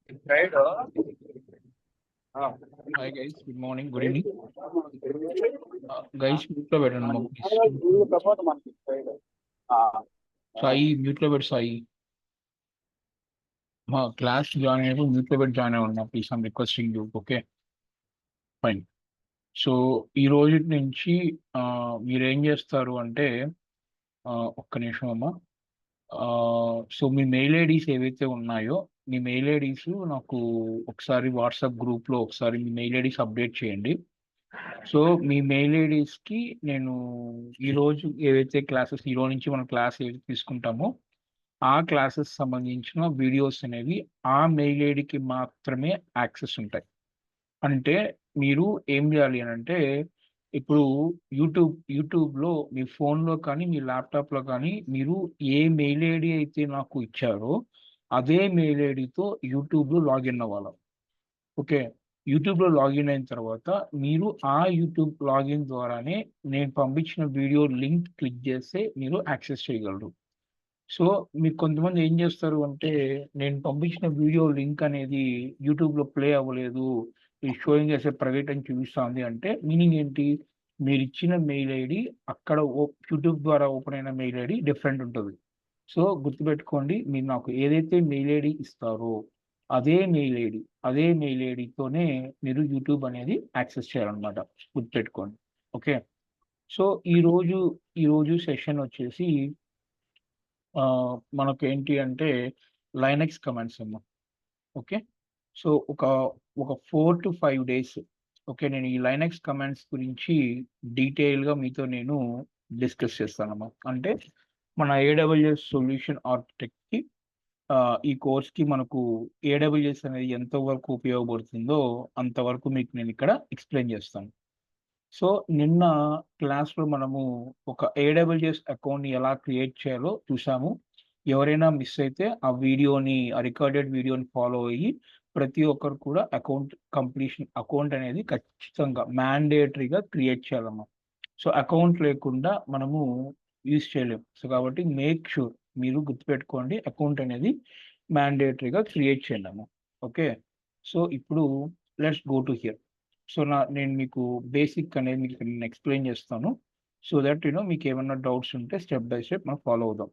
Right? Hi guys, good morning, good evening. Guys, mute లో పెట్టండి అమ్మా, please. సాయి మ్యూట్ లో పెట్టు సాయి. మా క్లాస్ జాయిన్ అయినప్పుడు మ్యూట్ లో పెట్టి జాయిన్ అవ్వండి please. I'm requesting you. Okay, fine. So ఈ రోజు నుంచి మీరు ఏం చేస్తారు అంటే, ఒక్క నిమిషం అమ్మా. సో మీ మెయిల్ ఐడీస్ ఏవైతే ఉన్నాయో, మీ మెయిల్ ఐడీస్ నాకు ఒకసారి వాట్సాప్ గ్రూప్లో ఒకసారి మీ మెయిల్ ఐడీస్ అప్డేట్ చేయండి. సో మీ మెయిల్ ఐడీస్కి నేను ఈరోజు ఏవైతే క్లాసెస్, ఈరోజు నుంచి మనం క్లాస్ ఏవి తీసుకుంటామో ఆ క్లాసెస్ సంబంధించిన వీడియోస్ అనేవి ఆ మెయిల్ ఐడికి మాత్రమే యాక్సెస్ ఉంటాయి. అంటే మీరు ఏం చేయాలి అని అంటే, ఇప్పుడు యూట్యూబ్లో మీ ఫోన్లో కానీ మీ ల్యాప్టాప్లో కానీ మీరు ఏ మెయిల్ ఐడి అయితే నాకు ఇచ్చారో అదే మెయిల్ ఐడితో యూట్యూబ్లో లాగిన్ అవ్వాలి. ఓకే, యూట్యూబ్లో లాగిన్ అయిన తర్వాత మీరు ఆ యూట్యూబ్ లాగిన్ ద్వారానే నేను పంపించిన వీడియో లింక్ క్లిక్ చేస్తే మీరు యాక్సెస్ చేయగలరు. సో మీకు కొంతమంది ఏం చేస్తారు అంటే, నేను పంపించిన వీడియో లింక్ అనేది యూట్యూబ్లో ప్లే అవ్వలేదు, ఈ షోయింగ్ చేసే ప్రైవేట్ అని చూపిస్తుంది అంటే మీనింగ్ ఏంటి? మీరు ఇచ్చిన మెయిల్ ఐడి అక్కడ యూట్యూబ్ ద్వారా ఓపెన్ అయిన మెయిల్ ఐడి డిఫరెంట్ ఉంటుంది. సో గుర్తుపెట్టుకోండి, మీరు నాకు ఏదైతే మెయిల్ ఐడి ఇస్తారో అదే మెయిల్ ఐడితోనే మీరు యూట్యూబ్ అనేది యాక్సెస్ చేయాలన్నమాట. గుర్తుపెట్టుకోండి. ఓకే, సో ఈరోజు సెషన్ వచ్చేసి మనకు ఏంటి అంటే లైనక్స్ కమాండ్స్ అమ్మా. ఓకే, సో ఒక 4 to 5 days, ఓకే, నేను ఈ లైనక్స్ కమాండ్స్ గురించి డీటెయిల్గా మీతో నేను డిస్కస్ చేస్తానమ్మా. అంటే మన ఏడబ్ల్యూఎస్ సొల్యూషన్ ఆర్కిటెక్ట్కి ఈ కోర్స్కి మనకు ఏడబ్ల్యూఎస్ అనేది ఎంతవరకు ఉపయోగపడుతుందో అంతవరకు మీకు నేను ఇక్కడ ఎక్స్ప్లెయిన్ చేస్తాను. సో నిన్న క్లాస్లో మనము ఒక ఏడబ్ల్యూఎస్ అకౌంట్ని ఎలా క్రియేట్ చేయాలో చూసాము. ఎవరైనా మిస్ అయితే ఆ రికార్డెడ్ వీడియోని ఫాలో అయ్యి ప్రతి ఒక్కరు కూడా అకౌంట్ అనేది ఖచ్చితంగా మ్యాండేటరీగా క్రియేట్ చేయాలమ్మా. సో అకౌంట్ లేకుండా మనము యూజ్ చేయలేము. సో కాబట్టి మేక్ షూర్ మీరు గుర్తుపెట్టుకోండి, అకౌంట్ అనేది మ్యాండేటరీగా క్రియేట్ చేయండి అమ్మా. ఓకే, సో ఇప్పుడు let's go to hear. So నేను మీకు బేసిక్ అనేది మీకు నేను ఎక్స్ప్లెయిన్ చేస్తాను. సో దట్ మీకు ఏమైనా డౌట్స్ ఉంటే స్టెప్ బై స్టెప్ మనం ఫాలో అవుదాం.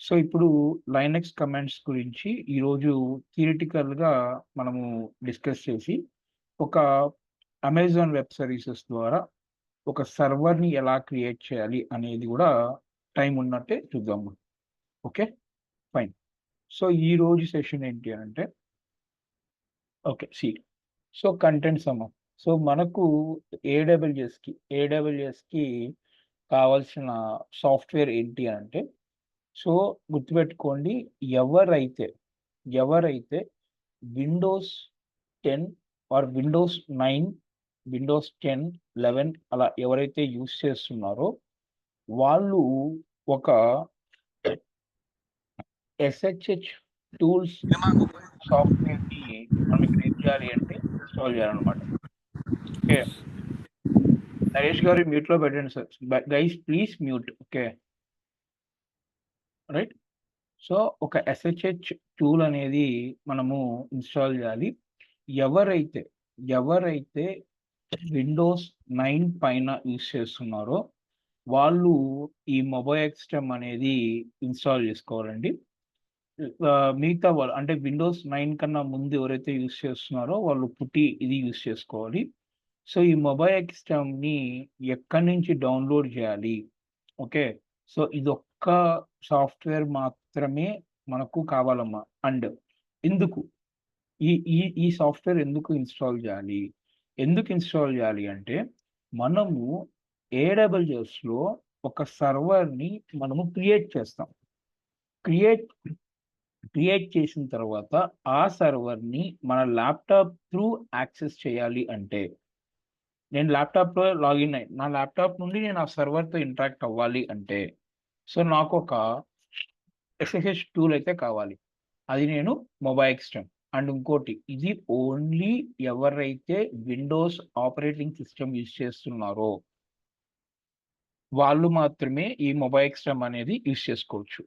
సో ఇప్పుడు లైనక్స్ కమాండ్స్ గురించి ఈరోజు థియరిటికల్గా మనము డిస్కస్ చేసి ఒక అమెజాన్ వెబ్ సర్వీసెస్ ద్వారా ఒక సర్వర్ని ఎలా క్రియేట్ చేయాలి అనేది కూడా టైం ఉన్నట్టే చూద్దాము. Okay, fine. సో ఈ రోజు సెషన్ ఏంటి అని అంటే, ఓకే సో కంటెంట్స్ అమ్మ. సో మనకు ఏడబ్ల్యూఎస్కి కావాల్సిన సాఫ్ట్వేర్ ఏంటి అని అంటే, సో గుర్తుపెట్టుకోండి, ఎవరైతే విండోస్ 10 ఆర్ విండోస్ 9, విండోస్ 10, 11 అలా ఎవరైతే యూస్ చేస్తున్నారో వాళ్ళు ఒక ఎస్హెచ్హెచ్ టూల్స్ సాఫ్ట్వేర్ని మనం ఇక్కడ ఏం చేయాలి అంటే ఇన్స్టాల్ చేయాలన్నమాట. ఓకే, నరేష్ గారు మ్యూట్లో పెట్టండి sir. Guys please mute. Okay, right. So ఒక ఎస్హెచ్హెచ్ టూల్ అనేది మనము ఇన్స్టాల్ చేయాలి. ఎవరైతే విండోస్ 9 పైన యూస్ చేస్తున్నారో వాళ్ళు ఈ మొబైల్ ఎక్స్టెమ్ అనేది ఇన్స్టాల్ చేసుకోవాలండి. మిగతా వాళ్ళు అంటే విండోస్ 9 కన్నా ముందు ఎవరైతే యూస్ చేస్తున్నారో వాళ్ళు ఇది యూస్ చేసుకోవాలి. సో ఈ మొబైల్ ఎక్స్టెమ్ని ఎక్కడి నుంచి డౌన్లోడ్ చేయాలి? ఓకే, సో ఇదొక్క సాఫ్ట్వేర్ మాత్రమే మనకు కావాలమ్మా. అండ్ ఎందుకు ఈ ఈ ఈ సాఫ్ట్వేర్ ఎందుకు ఇన్స్టాల్ చేయాలి అంటే, మనము ఏడబ్ల్యూఎస్లో ఒక సర్వర్ని మనము క్రియేట్ చేస్తాం. క్రియేట్ చేసిన తర్వాత ఆ సర్వర్ని మన ల్యాప్టాప్ త్రూ యాక్సెస్ చేయాలి అంటే, నేను ల్యాప్టాప్లో లాగిన్ అయ్యి నా ల్యాప్టాప్ నుండి నేను ఆ సర్వర్తో ఇంటరాక్ట్ అవ్వాలి అంటే, సో నాకు ఒక ఎస్ఎస్హెచ్ టూల్ అయితే కావాలి. అది నేను మొబైల్ ఎక్స్టెమ్. అండ్ ఇంకోటి, ఇది ఓన్లీ ఎవరైతే విండోస్ ఆపరేటింగ్ సిస్టమ్ యూజ్ చేస్తున్నారో వాళ్ళు మాత్రమే ఈ మొబైల్ ఎక్స్టెమ్ అనేది యూజ్ చేసుకోవచ్చు.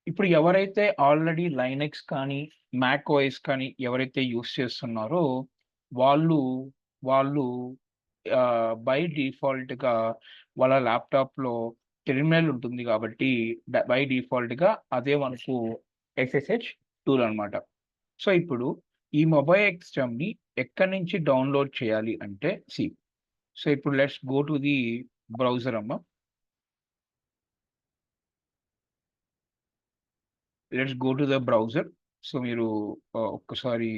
ఇప్పుడు ఎవరైతే ఆల్రెడీ లైనెక్స్ కానీ, మ్యాక్ ఓఎస్ కానీ ఎవరైతే యూజ్ చేస్తున్నారో వాళ్ళు వాళ్ళు బై డిఫాల్ట్‌గా వాళ్ళ ల్యాప్‌టాప్‌లో టెర్మినల్ ఉంటుంది కాబట్టి బై డిఫాల్ట్‌గా అదే మనకు ఎస్ఎస్హెచ్ టూల్ అనమాట. సో, ఇప్పుడు ఈ మొబైల్ ఎక్స్‌ఎంని ఎక్కడి నుంచి డౌన్‌లోడ్ చేయాలి అంటే సో, ఇప్పుడు let's go to the browser అమ్మ. Let's go to the browser. So, మీరు ఒక్కసారి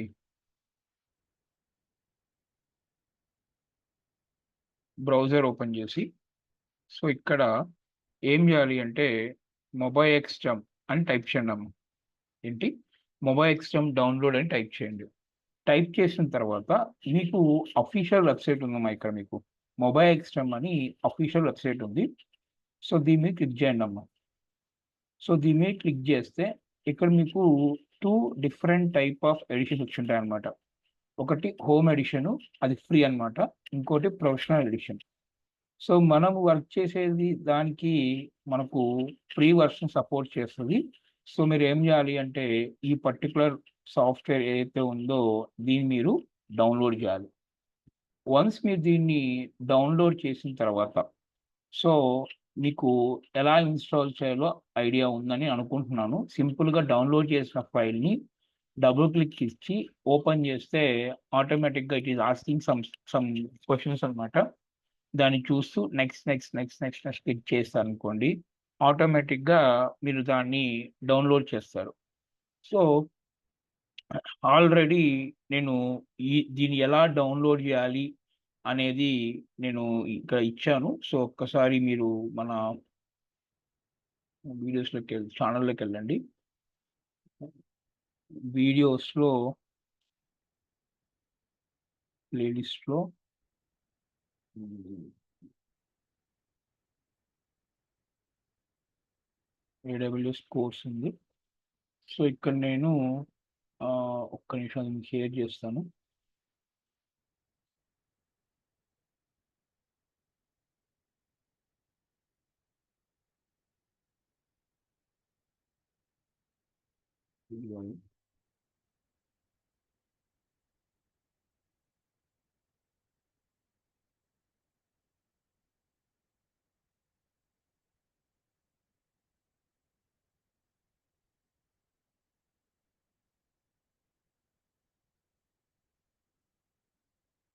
బ్రౌజర్ ఓపెన్ చేసి, సో, ఇక్కడ ఏం చేయాలి అంటే మొబైల్ ఎక్స్‌ఎం అని టైప్ చేయండమ్మ. ఏంటి? మొబైల్ ఎక్స్‌ఎం డౌన్‌లోడ్ అని టైప్ చేయండి. టైప్ చేసిన తర్వాత మీకు అఫీషియల్ వెబ్‌సైట్ ఉందమ్మా ఇక్కడ మీకు. మొబైల్ ఎక్స్‌ఎం అని అఫీషియల్ వెబ్‌సైట్ ఉంది. సో, దీని మీద క్లిక్ చేయండమ్మా. సో, దీని మీద క్లిక్ చేస్తే ఇక్కడ మీకు 2 డిఫరెంట్ టైప్ ఆఫ్ ఎడిషన్స్ వచ్చుంటాయన్నమాట. ఒకటి హోమ్ ఎడిషను అది ఫ్రీ అన్నమాట. ఇంకోటి ప్రొఫెషనల్ ఎడిషన్. సో, మనం వర్క్ చేసేది దానికి మనకు ఫ్రీ వెర్షన్ సపోర్ట్ చేస్తది. సో, మీరేం జేయాలి అంటే ఈ పర్టిక్యులర్ సాఫ్ట్‌వేర్ ఏదైతే ఉందో దీన్ని మీరు డౌన్‌లోడ్ జేయాలి. వన్స్ మీరు దీన్ని డౌన్‌లోడ్ చేసిన తర్వాత సో, మీకు ఎలా ఇన్‌స్టాల్ చేయాలో ఐడియా ఉందని అనుకుంటున్నాను. సింపుల్‌గా డౌన్‌లోడ్ చేసిన ఫైల్‌ని డబుల్ క్లిక్ ఇచ్చి ఓపెన్ చేస్తే ఆటోమేటిక్‌గా it is asking some questions అన్నమాట. దాన్ని చూస్తూ నెక్స్ట్ క్లిక్ చేశారనుకోండి, ఆటోమేటిక్‌గా మీరు దాన్ని డౌన్‌లోడ్ చేస్తారు. సో, ఆల్రెడీ నేను దీన్ని ఎలా డౌన్‌లోడ్ చేయాలి అనేది నేను ఇక్కడ ఇచ్చాను. సో, ఒక్కసారి మీరు మన ఛానల్‌లోకెళ్ళండి. వీడియోస్‌లో ప్లేలిస్ట్‌లో హ్మ్. ఏడబ్ల్యూఎస్ కోర్స్ ఉంది. సో, ఇక్కడ నేను ఒక్క నిమిషం అది మీకు షేర్ చేస్తాను. ఇదిగోండి.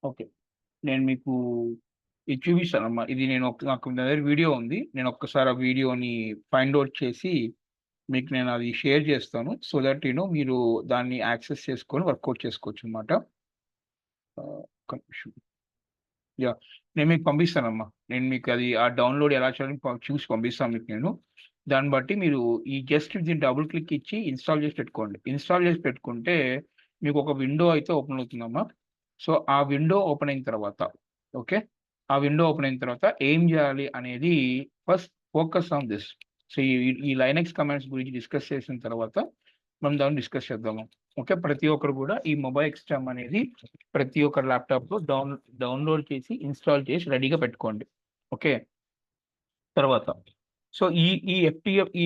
ఓకే. నేను మీకు ఇది చూపిస్తానమ్మా. ఇది నాకు నా దగ్గర వీడియో ఉంది. నేను ఒక్కసారి ఆ వీడియోని ఫైండ్ ఔట్ చేసి మీకు నేను అది షేర్ చేస్తాను. సో థట్ మీరు దాన్ని యాక్సెస్ చేసుకొని వర్కౌట్ చేసుకోవచ్చనమాట. ఒక్క నిమిషం. యాహ్! నేను మీకు పంపిస్తానమ్మా. నేను మీకు అది ఆ డౌన్‌లోడ్ ఎలా చేయాలో చూసి పంపిస్తాను మీకు నేను. దాన్ని బట్టి మీరు ఈ జస్ట్ దీన్ని డబుల్ క్లిక్ ఇచ్చి ఇన్‌స్టాల్ చేసి పెట్టుకోండి. ఇన్‌స్టాల్ చేసి పెట్టుకుంటే మీకొక విండో అయితే ఓపెన్ అవుతుందమ్మా. సో, ఆ విండో ఓపెన్ అయిన తర్వాత ఓకే. ఆ విండో ఓపెన్ అయిన తర్వాత ఏం జేయాలి అనేది first focus on this. So, ఈ ఈ లైనక్స్ కమాండ్స్ గురించి డిస్కస్ చేసిన తర్వాత మనం దాన్ని డిస్కస్ చేద్దాము. ఓకే. ప్రతి ఒక్కరు గూడా ఈ మొబైల్ ఎక్స్‌ఎం అనేది ప్రతి ఒక్క ల్యాప్‌టాప్‌లో డౌన్‌లోడ్ చేసి, ఇన్‌స్టాల్ చేసి రెడీగా పెట్టుకోండి. ఓకే. తర్వాత సో, ఈ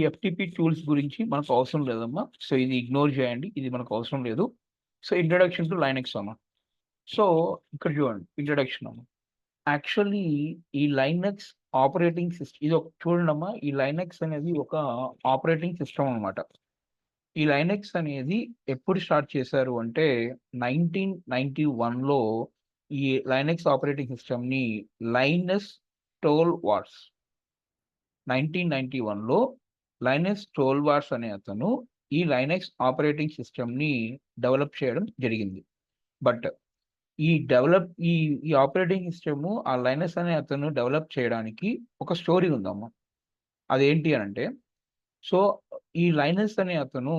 ఎఫ్‌టిపి టూల్స్ గురించి మనకు అవసరం లేదమ్మా. సో, ఇది ఇగ్నోర్ చేయండి. ఇది మనకు అవసరం లేదు. సో, ఇంట్రడక్షన్ టు లైనక్స్ అమ్మ. సో, ఇక్కడ చూడండి ఇంట్రడక్షన్ అమ్మ. యాక్చువల్లీ ఈ లైనక్స్ ఆపరేటింగ్ ఇది చూడండమ్మా. ఈ లైనక్స్ అనేది ఒక ఆపరేటింగ్ సిస్టమ్ అన్నమాట. ఈ లైనక్స్ అనేది ఎప్పుడు స్టార్ట్ చేశారు అంటే 1991లో ఈ లైనక్స్ ఆపరేటింగ్ సిస్టమ్‌ని లైనస్ టోర్వాల్డ్స్ 1991లో లైనస్ టోర్వాల్డ్స్ అనే అతను ఈ లైనక్స్ ఆపరేటింగ్ సిస్టమ్‌ని డెవలప్ చేయడం జరిగింది. బట్ ఈ ఈ ఆపరేటింగ్ సిస్టము ఆ లైనస్ అనే అతను డెవలప్ చేయడానికి ఒక స్టోరీ ఉందమ్మా. అదేంటి అనంటే సో, ఈ లైనస్ అనే అతను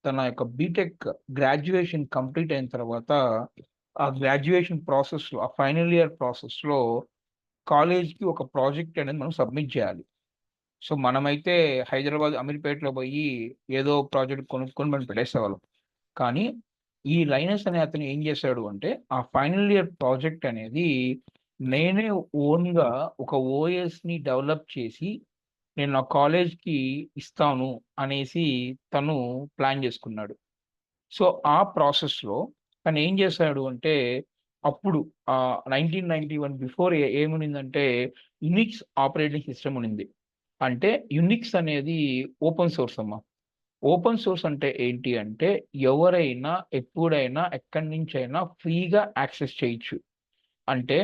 తన యొక్క బీటెక్ గ్రాడ్యుయేషన్ కంప్లీట్ అయిన తర్వాత, ఆ గ్రాడ్యుయేషన్ ప్రాసెస్‌లో, ఆ ఫైనల్ ఇయర్ ప్రాసెస్‌లో కాలేజ్‌కి ఒక ప్రాజెక్ట్ అనేది మనం సబ్మిట్ చేయాలి. సో, మనమైతే హైదరాబాద్ అమీర్‌పేటలో పోయి ఏదో ప్రాజెక్ట్ కొనుక్కొని మనం పెట్టేసేవాళ్ళం. కానీ, ఈ లైనస్ అనే అతను ఏం చేశాడు అంటే, ఆ ఫైనల్ ఇయర్ ప్రాజెక్ట్ అనేది నేనే ఓన్‌గా ఒక ఓఎస్‌ని డెవలప్ చేసి నేను నా కాలేజ్‌కి ఇస్తాను అనేసి తను ప్లాన్ చేసుకున్నాడు. సో, ఆ ప్రాసెస్‌లో తనేం చేశాడు అంటే, అప్పుడు 1991 బిఫోర్ ఏమునిందంటే, యునిక్స్ ఆపరేటింగ్ సిస్టమ్ ఉనింది. అంటే యునిక్స్ అనేది ఓపెన్ సోర్స్ అమ్మా. ఓపెన్ సోర్స్ అంటే ఏంటి అంటే, ఎవరైనా, ఎప్పుడైనా, ఎక్కడి నుంచైనా ఫ్రీగా యాక్సెస్ చేయొచ్చు. అంటే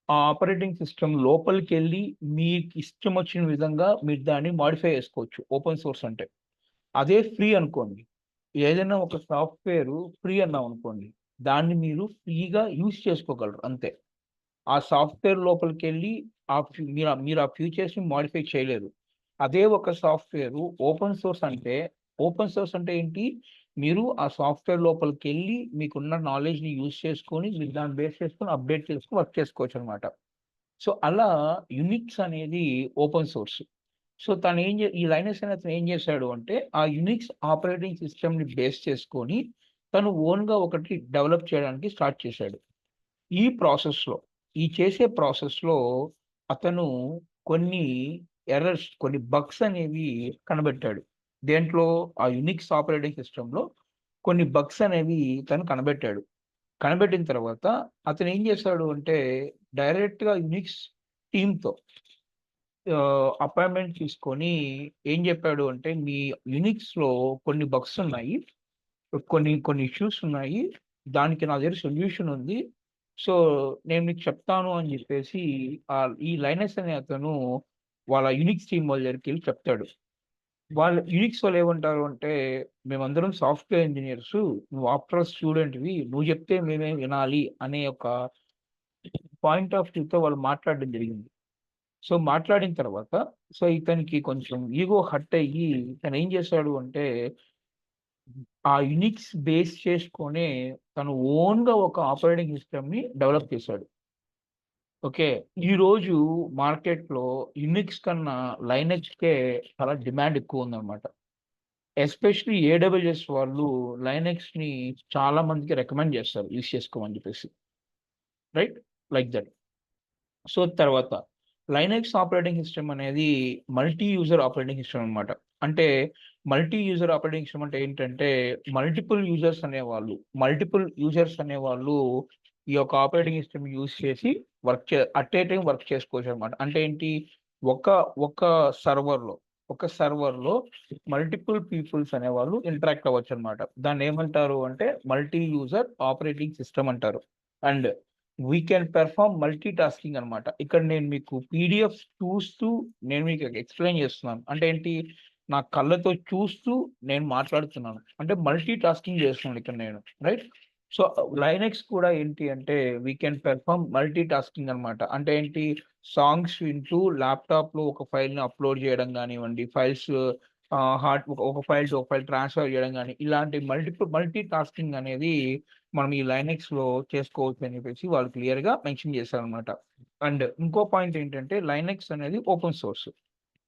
ఆ ఆపరేటింగ్ సిస్టమ్ లోపలికెళ్ళి మీకిష్టమొచ్చిన విధంగా మీరు దాన్ని మోడిఫై చేసుకోవచ్చు. ఓపెన్ సోర్స్ అంటే. అదే ఫ్రీ అనుకోండి. ఏదైనా ఒక సాఫ్ట్‌వేరు ఫ్రీ అన్నామనుకోండి. దాన్ని మీరు ఫ్రీగా యూజ్ చేసుకోగలరు అంతే. ఆ సాఫ్ట్‌వేర్ లోపలికెళ్ళి మీరు ఆ ఫీచర్స్‌ని మోడిఫై చేయలేరు. అదే ఒక సాఫ్ట్‌వేరు ఓపెన్ సోర్స్ అంటే ఏంటి? మీరు ఆ సాఫ్ట్‌వేర్ లోపలికెళ్ళి మీకున్న నాలెడ్జ్‌ని యూజ్ చేసుకొని, మీరు దాన్ని బేస్ చేసుకొని అప్‌డేట్ చేసుకొని వర్క్ చేసుకోవచ్చనమాట. సో, అలా యునిక్స్ అనేది ఓపెన్ సోర్స్. సో, ఈ లైనస్ అనే అతను ఏం చేశాడు అంటే, ఆ యునిక్స్ ఆపరేటింగ్ సిస్టమ్‌ని బేస్ చేసుకొని, తను ఓన్‌గా ఒకటి డెవలప్ చేయడానికి స్టార్ట్ చేశాడు. ఈ ప్రాసెస్‌లో, ఈ చేసే ప్రాసెస్‌లో అతను కొన్ని కొన్ని బగ్స్ అనేవి కనిపెట్టాడు. దేంట్లో? ఆ యునిక్స్ ఆపరేటింగ్ సిస్టమ్‌లో కొన్ని బగ్స్ అనేవి తను కనిపెట్టాడు. కనిపెట్టిన తర్వాత అతనేం చేశాడు అంటే, డైరెక్ట్‌గా యునిక్స్ టీమ్‌తో అపాయింట్‌మెంట్ తీసుకొని ఏం చెప్పాడు అంటే, "మీ యునిక్స్‌లో కొన్ని బగ్స్ ఉన్నాయి. కొన్ని కొన్ని ఇష్యూస్ ఉన్నాయి. దానికి నా దగ్గర సొల్యూషన్ ఉంది. సో, నేను మీకు చెప్తాను" అని చెప్పేసి ఈ లైనస్ అనే అతను వాళ్ళ యునిక్స్ టీమ్ వాళ్ళ దగ్గరికెళ్ళి చెప్తాడు. వాళ్ళు యునిక్స్ వాళ్ళు ఏమంటారు అంటే, "మేమందరం సాఫ్ట్‌వేర్ ఇంజినీర్సు. నువ్వు ఆఫ్టర్ ఆల్ స్టూడెంట్‌వి. నువ్వు చెప్తే మేమేం వినాలి" అనే ఒక పాయింట్ ఆఫ్ వ్యూతో వాళ్ళు మాట్లాడడం జరిగింది. సో, మాట్లాడిన తర్వాత ఇతనికి కొంచెం ఇగో హర్ట్ అయ్యి తనేం చేశాడు అంటే, ఆ యునిక్స్ బేస్ చేసుకొనే తను ఓన్‌గా ఒక ఆపరేటింగ్ సిస్టమ్‌ని డెవలప్ చేశాడు. ఓకే. ఈరోజు మార్కెట్‌లో యునిక్స్ కన్నా లైనక్స్‌కే చాలా డిమాండ్ ఎక్కువుందనమాట. ఎస్పెషల్లీ ఏడబ్ల్యూఎస్ వాళ్ళు లైనక్స్‌ని చాలా మందికి రికమెండ్ చేస్తారు యూజ్ చేసుకోమని చెప్పేసి. రైట్? Like that. సో, తర్వాత లైనక్స్ ఆపరేటింగ్ సిస్టమ్ అనేది మల్టీ యూజర్ ఆపరేటింగ్ సిస్టమ్ అనమాట. అంటే మల్టీ యూజర్ ఆపరేటింగ్ సిస్టమ్ అంటే ఏంటంటే, మల్టిపుల్ యూజర్స్ అనేవాళ్ళు ఈ యొక్క ఆపరేటింగ్ సిస్టమ్ యూజ్ చేసి అట్ ఏ టైమ్ వర్క్ చేసుకోవచ్చనమాట. అంటే ఏంటి? ఒక ఒక సర్వర్‌లో ఒక సర్వర్‌లో మల్టిపుల్ పీపుల్స్ అనేవాళ్ళు ఇంటరాక్ట్ అవ్వచ్చనమాట. దాన్నేమంటారు అంటే మల్టీ యూజర్ ఆపరేటింగ్ సిస్టమ్ అంటారు. And we can perform multi tasking అనమాట. ఇక్కడ నేను మీకు పీడీఎఫ్స్ చూస్తూ నేను మీకు ఎక్స్‌ప్లెయిన్ చేస్తున్నాను. అంటే ఏంటి? నా కళ్ళతో చూస్తూ నేను మాట్లాడుతున్నాను. అంటే మల్టీ టాస్కింగ్ చేస్తున్నాను ఇక్కడ నేను. రైట్? సో, లైనక్స్ కూడా ఏంటి అంటే we can perform multi tasking అనమాట. అంటే ఏంటి? సాంగ్స్ వింటూ ల్యాప్‌టాప్‌లో ఒక ఫైల్‌ని అప్‌లోడ్ చేయడం గానివ్వండి, ఫైల్స్ ఒక ఫైల్ టు ఒక ఫైల్ ట్రాన్స్‌ఫర్ చేయడం గాని, ఇలాంటి మల్టీ టాస్కింగ్ అనేది మనం ఈ లైనక్స్‌లో చేసుకోవచ్చు అని చెప్పేసి వాళ్ళు క్లియర్‌గా మెన్షన్ చేశారనమాట. అండ్ ఇంకో పాయింట్ ఏంటంటే లైనక్స్ అనేది open source.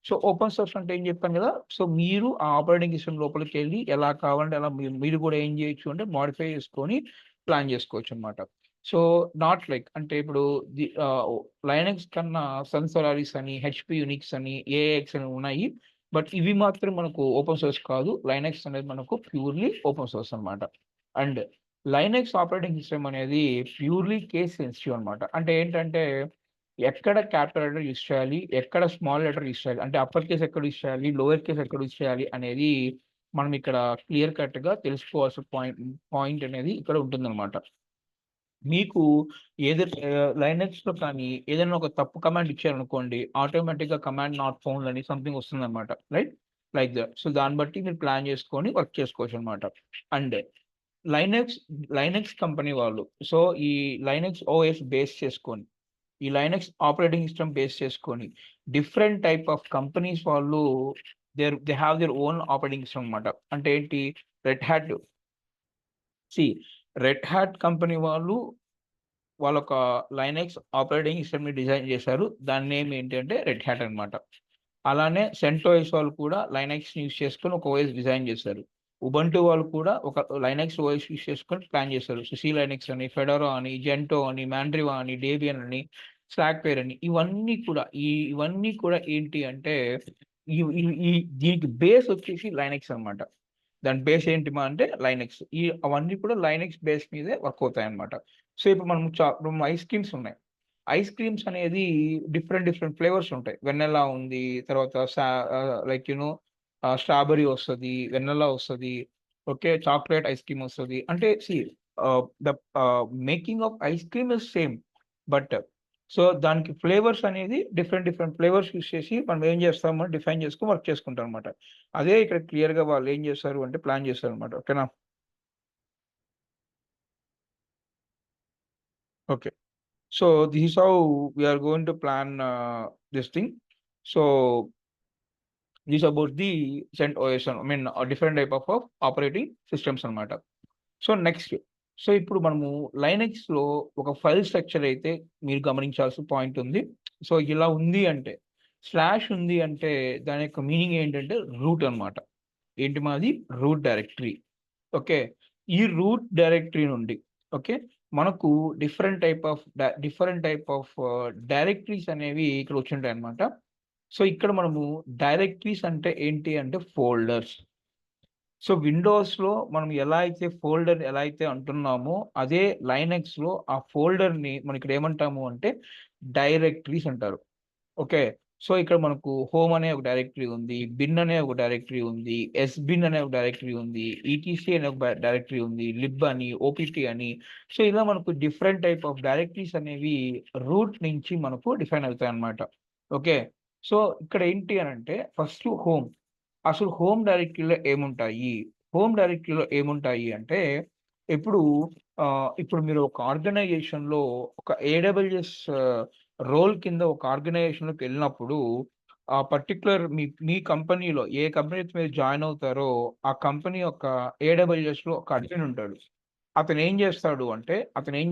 So, open source అంటే ఏం చెప్పాను గదా! సో, మీరు ఆ ఆపరేటింగ్ సిస్టమ్ లోపలికెళ్ళి ఎలా కావాలంటే అలా మీరు గూడా ఏం జేయొచ్చు అంటే మోడిఫై చేసుకొని ప్లాన్ జేసుకోవచ్చనమాట. సో, నాట్ లైక్ అంటే ఇప్పుడు లైనక్స్ కన్నా సన్ సోలారిస్ అని, హెచ్‌పి యునిక్స్ అని, ఏఎక్స్ అని ఉన్నాయి. బట్ ఇవి మాత్రం మనకు ఓపెన్ సోర్స్ కాదు. లైనక్స్ అనేది మనకు ప్యూర్‌లీ ఓపెన్ సోర్స్ అనమాట. అండ్ లైనక్స్ ఆపరేటింగ్ సిస్టమ్ అనేది ప్యూర్‌లీ కేస్ సెన్సిటివ్ అనమాట. అంటే ఏంటంటే ఎక్కడ క్యాపిటల్ లెటర్ యూజ్ చేయాలి? ఎక్కడ స్మాల్ లెటర్ యూజ్ చేయాలి? అంటే అప్పర్ కేస్ ఎక్కడ యూజ్ చేయాలి? లోయర్ కేస్ ఎక్కడ యూజ్ చేయాలి? అనేది మనం ఇక్కడ క్లియర్ కట్‌గా తెలుసుకోవాల్సిన పాయింట్ అనేది ఇక్కడ ఉంటుందనమాట. మీకు లైనక్స్‌లో కానీ ఏదైనా ఒక తప్పు కమాండ్ ఇచ్చారనుకోండి, ఆటోమేటిక్‌గా కమాండ్ నాట్ ఫౌండ్ అని సంథింగ్ వస్తుందనమాట. రైట్? Like that. సో, దాన్ని బట్టి మీరు ప్లాన్ చేసుకొని వర్క్ చేసుకోవచ్చనమాట. అండ్ లైనక్స్, లైనక్స్ కంపెనీ వాళ్ళు సో, ఈ లైనక్స్ ఓఎస్ బేస్ చేసుకొని ఈ లైనక్స్ ఆపరేటింగ్ సిస్టమ్ బేస్ చేసుకొని డిఫరెంట్ టైప్ ఆఫ్ కంపెనీస్ వాళ్ళు they have their own operating system అనమాట. అంటే ఏంటి? Red Hat see Red Hat company వాళ్ళు వాళ్ళొక లైనక్స్ ఆపరేటింగ్ సిస్టమ్‌ని డిజైన్ చేశారు. దాని నేమ్ ఏంటి అంటే రెడ్ హ్యాట్ అనమాట. అలానే సెంటోస్ వాళ్ళు కూడా లైనక్స్‌ని యూజ్ చేసుకొని ఒక ఓఎస్ డిజైన్ చేశారు. ఉబంటు వాళ్ళు కూడా ఒక లైనక్స్ ఓఎస్ యూజ్ చేసుకొని ప్లాన్ చేశారు. సి లైనక్స్ అని, ఫెడోరా అని, జెంటో అని, మాండ్రివా అని, డేబియన్ అని స్లాక్ పేర్ అని, ఇవన్నీ కూడా ఏంటి అంటే దీనికి బేస్ వచ్చేసి లైనెక్స్ అనమాట. దాని బేస్ ఏంటి మా అంటే లైనెక్స్. అవన్నీ కూడా లైనెక్స్ బేస్ మీదే వర్క్ అవుతాయి అనమాట. సో ఇప్పుడు మనం ఐస్ క్రీమ్స్ ఉన్నాయి. ఐస్ క్రీమ్స్ అనేది డిఫరెంట్ ఫ్లేవర్స్ ఉంటాయి. వెన్నెలా ఉంది, తర్వాత లైక్ స్ట్రాబెరీ వస్తుంది, వెన్నెలా వస్తుంది, ఓకే, చాక్లెట్ ఐస్ క్రీమ్ వస్తుంది. అంటే the making of ice cream is same, but so దానికి ఫ్లేవర్స్ అనేది డిఫరెంట్ ఫ్లేవర్స్ యూస్ చేసి మనం ఏం చేస్తామో డిఫైన్ చేసుకొని వర్క్ చేసుకుంటాం అనమాట. అదే ఇక్కడ క్లియర్ గా వాళ్ళు ఏం చేస్తారు అంటే ప్లాన్ చేస్తారు అనమాట. ఓకేనా? Okay. So this is how we are going to plan this thing. So this about the CentOS, I mean different type of operating systems అనమాట. సో నెక్స్ట్, సో ఇప్పుడు మనము లైనెక్స్ లో ఒక ఫైల్ స్ట్రక్చర్ అయితే మీరు గమనించాల్సిన పాయింట్ ఉంది. సో ఇలా ఉంది అంటే, స్లాష్ ఉంది అంటే దాని యొక్క మీనింగ్ ఏంటంటే రూట్ అనమాట. ఏంటి మాది? Root directory. ఓకే. ఈ రూట్ డైరెక్టరీ నుండి, ఓకే, మనకు డిఫరెంట్ టైప్ ఆఫ్ డైరెక్టరీస్ అనేవి ఇక్కడ వచ్చింటాయి అనమాట. సో ఇక్కడ మనము డైరెక్టరీస్ అంటే ఏంటి అంటే ఫోల్డర్స్. సో విండోస్ లో మనం ఎలా అయితే అంటున్నామో, అదే లైనెక్స్ లో ఆ ఫోల్డర్ ని మనం ఇక్కడ ఏమంటాము అంటే డైరెక్టరీస్ అంటారు. ఓకే. సో ఇక్కడ మనకు హోమ్ అనే ఒక డైరెక్టరీ ఉంది, బిన్ అనే ఒక డైరెక్టరీ ఉంది, ఎస్ బిన్ అనే ఒక డైరెక్టరీ ఉంది, ఈటీసీ అనే ఒక డైరెక్టరీ ఉంది, లిబ్ అని, ఓపీటీ అని. సో ఇలా మనకు డిఫరెంట్ టైప్ ఆఫ్ డైరెక్టరీస్ అనేవి రూట్ నుంచి మనకు డిఫైన్ అవుతాయి అన్నమాట. ఓకే. సో ఇక్కడ ఏంటి అని అంటే ఫస్ట్ హోమ్. అసలు హోమ్ డైరెక్టరీలో ఏముంటాయి అంటే, ఇప్పుడు ఇప్పుడు మీరు ఒక ఆర్గనైజేషన్ లో ఒక ఏడబ్ల్యూఎస్ రోల్ కింద ఒక ఆర్గనైజేషన్ లోకి వెళ్ళినప్పుడు, ఆ పర్టికులర్ మీ కంపెనీలో ఏ కంపెనీ మీరు జాయిన్ అవుతారో ఆ కంపెనీ యొక్క ఏడబ్ల్యూఎస్ లో ఒక అడ్మిన్ ఉంటాడు. అతను ఏం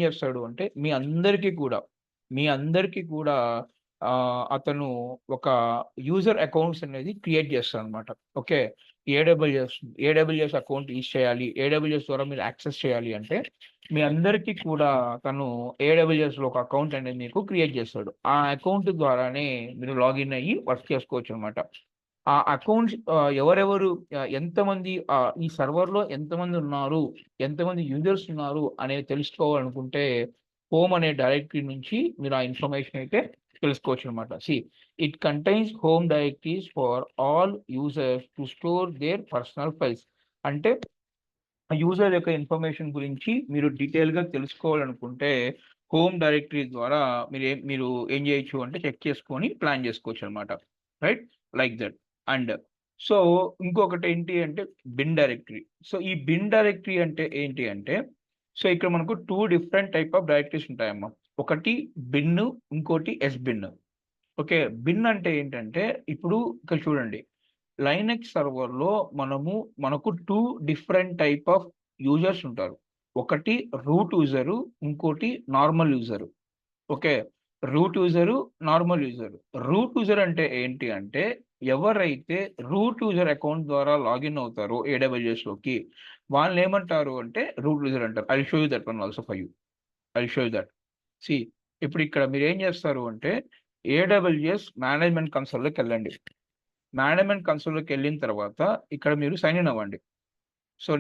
చేస్తాడు అంటే మీ అందరికీ కూడా అతను ఒక యూజర్ అకౌంట్స్ అనేది క్రియేట్ చేస్తాడు అనమాట. Okay. AWS AWS account use చేయాలి, ఏడబ్ల్యూఎస్ ద్వారా మీరు యాక్సెస్ చేయాలి అంటే మీ అందరికీ కూడా తను ఏడబ్ల్యూఎస్ లో ఒక అకౌంట్ అనేది మీకు క్రియేట్ చేస్తాడు. ఆ అకౌంట్ ద్వారానే మీరు లాగిన్ అయ్యి వర్క్ చేసుకోవచ్చు అనమాట. ఆ అకౌంట్స్ ఎవరెవరు ఎంతమంది ఈ సర్వర్ లో ఎంతమంది ఉన్నారు, ఎంతమంది యూజర్స్ ఉన్నారు అనేది తెలుసుకోవాలనుకుంటే హోమ్ అనే డైరెక్టరీ నుంచి మీరు ఆ ఇన్ఫర్మేషన్ అయితే తెలుసుకోవచ్చు అనమాట. It contains home directories for all users to store there personal files. అంటే యూజర్ యొక్క ఇన్ఫర్మేషన్ గురించి మీరు డీటెయిల్ గా తెలుసుకోవాలనుకుంటే హోమ్ డైరెక్టరీ ద్వారా మీరు ఏం చేయొచ్చు అంటే చెక్ చేసుకొని ప్లాన్ చేసుకోవచ్చు అనమాట. Right, like that. And so ఇంకొకటి ఏంటి అంటే బిన్ డైరెక్టరీ. సో ఈ బిన్ డైరెక్టరీ అంటే ఏంటి అంటే, సో ఇక్కడ మనకు two different type of directories ఉంటాయమ్మా. ఒకటి బిన్, ఇంకోటి ఎస్ బిన్. ఓకే. బిన్ అంటే ఏంటంటే ఇప్పుడు ఇక్కడ చూడండి, లైనెక్స్ సర్వర్‌లో మనకు 2 డిఫరెంట్ టైప్ ఆఫ్ యూజర్స్ ఉంటారు. ఒకటి రూట్ యూజరు, ఇంకోటి normal user. Okay. Root user, normal user. Root user అంటే ఏంటి అంటే, ఎవరైతే రూట్ యూజర్ అకౌంట్ ద్వారా లాగిన్ అవుతారో ఏడబ్ల్యూఎస్‌లోకి, వాళ్ళనేమంటారు అంటే రూట్ యూజర్ అంటారు. I will show you that one also for you. I will show you that. See, ఇప్పుడు ఇక్కడ మీరేం చేస్తారు అంటే ఏడబ్ల్యూఎస్ మేనేజ్మెంట్ కన్సోల్‌లోకెళ్ళండి. మేనేజ్మెంట్ కన్సోల్‌లోకి వెళ్ళిన తర్వాత ఇక్కడ మీరు సైన్ ఇన్ అవ్వండి. సో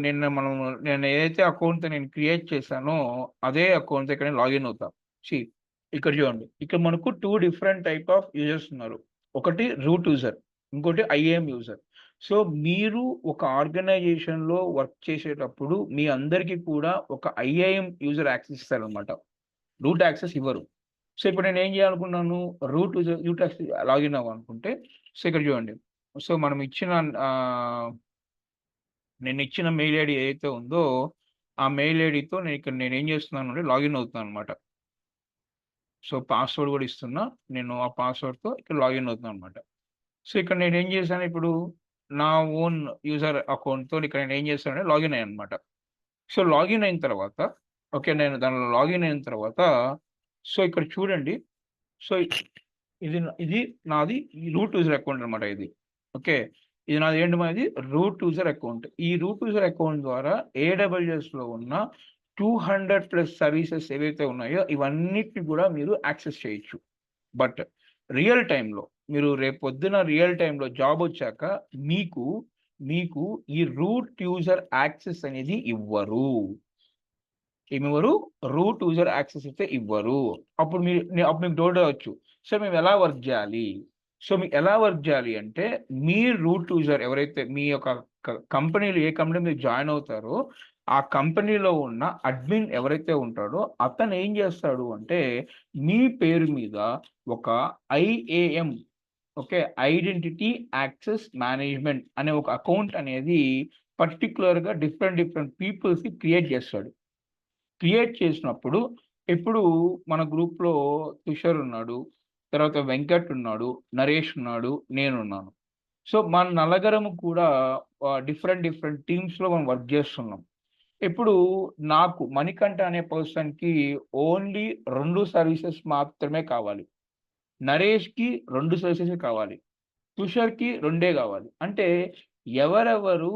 నేను ఏదైతే అకౌంట్ నేను క్రియేట్ చేశానో అదే అకౌంట్ ఇక్కడ నేను లాగిన్ అవుతా. సీ, ఇక్కడ చూడండి, ఇక్కడ మనకు 2 డిఫరెంట్ టైప్ ఆఫ్ యూజర్స్ ఉన్నారు. ఒకటి రూట్ యూజర్, ఇంకోటి ఐఏఎం యూజర్. సో మీరు ఒక ఆర్గనైజేషన్ లో వర్క్ చేసేటప్పుడు మీ అందరికీ కూడా ఒక ఐఏఎం యూజర్ యాక్సెస్ ఇస్తారనమాట. రూట్ యాక్సెస్ ఇవ్వరు. సో ఇప్పుడు నేను ఏం చేయాలనుకున్నాను, రూట్ యాక్సెస్ లాగిన్ అవ్వాలనుకుంటే, సో ఇక్కడ చూడండి, సో మనం ఇచ్చిన నేను ఇచ్చిన మెయిల్ ఐడి ఏదైతే ఉందో ఆ మెయిల్ ఐడితో నేను ఏం చేస్తున్నాను అంటే లాగిన్ అవుతున్నాను అనమాట. సో పాస్వర్డ్ కూడా ఇస్తున్నా, నేను ఆ పాస్వర్డ్తో ఇక్కడ లాగిన్ అవుతున్నాను అనమాట. సో ఇక్కడ నేను ఏం చేశాను, ఇప్పుడు నా ఓన్ యూజర్ అకౌంట్తో ఇక్కడ నేను ఏం చేశానంటే లాగిన్ అయ్యాను అనమాట. సో లాగిన్ అయిన తర్వాత, ఓకే, నేను దానిలో లాగిన్ అయిన తర్వాత, సో ఇక్కడ చూడండి, సో ఇది నాది రూట్ యూజర్ అకౌంట్ అనమాట ఇది. ఓకే. ఇది నాది ఏంటి, మాది రూట్ యూజర్ అకౌంట్. ఈ రూట్ యూజర్ అకౌంట్ ద్వారా ఏడబ్ల్యూఎస్ లో ఉన్న 200+ సర్వీసెస్ ఏవైతే ఉన్నాయో ఇవన్నిటిని కూడా మీరు యాక్సెస్ చేయొచ్చు. బట్ రియల్ టైంలో మీరు రేపొద్దున రియల్ టైంలో జాబ్ వచ్చాక మీకు మీకు ఈ రూట్ యూజర్ యాక్సెస్ అనేది ఇవ్వరు. ఏమివ్వరు? రూట్ యూజర్ యాక్సెస్ అయితే ఇవ్వరు. అప్పుడు అప్పుడు మీకు డౌట్ రావచ్చు. సో మేము ఎలా వర్క్ చేయాలి? సో మీకు ఎలా వర్క్ చేయాలి అంటే మీ రూట్ యూజర్ ఎవరైతే మీ యొక్క కంపెనీలో ఏ కంపెనీ మీరు జాయిన్ అవుతారో ఆ కంపెనీలో ఉన్న అడ్మిన్ ఎవరైతే ఉంటాడో అతను ఏం చేస్తాడు అంటే మీ పేరు మీద ఒక IAM, okay, identity access management అనే ఒక అకౌంట్ అనేది పర్టికులర్గా డిఫరెంట్ పీపుల్స్కి క్రియేట్ చేస్తాడు. క్రియేట్ చేసినప్పుడు ఇప్పుడు మన గ్రూప్లో తుషార్ ఉన్నాడు, తర్వాత వెంకట్ ఉన్నాడు, నరేష్ ఉన్నాడు, నేనున్నాను. సో మన నలుగురము కూడా డిఫరెంట్ టీమ్స్లో మనం వర్క్ చేస్తున్నాం. ఇప్పుడు నాకు మణికంఠ అనే పర్సన్కి ఓన్లీ 2 సర్వీసెస్ మాత్రమే కావాలి, నరేష్కి 2 సర్వీసెస్ కావాలి, తుషార్కి 2 కావాలి. అంటే ఎవరెవరు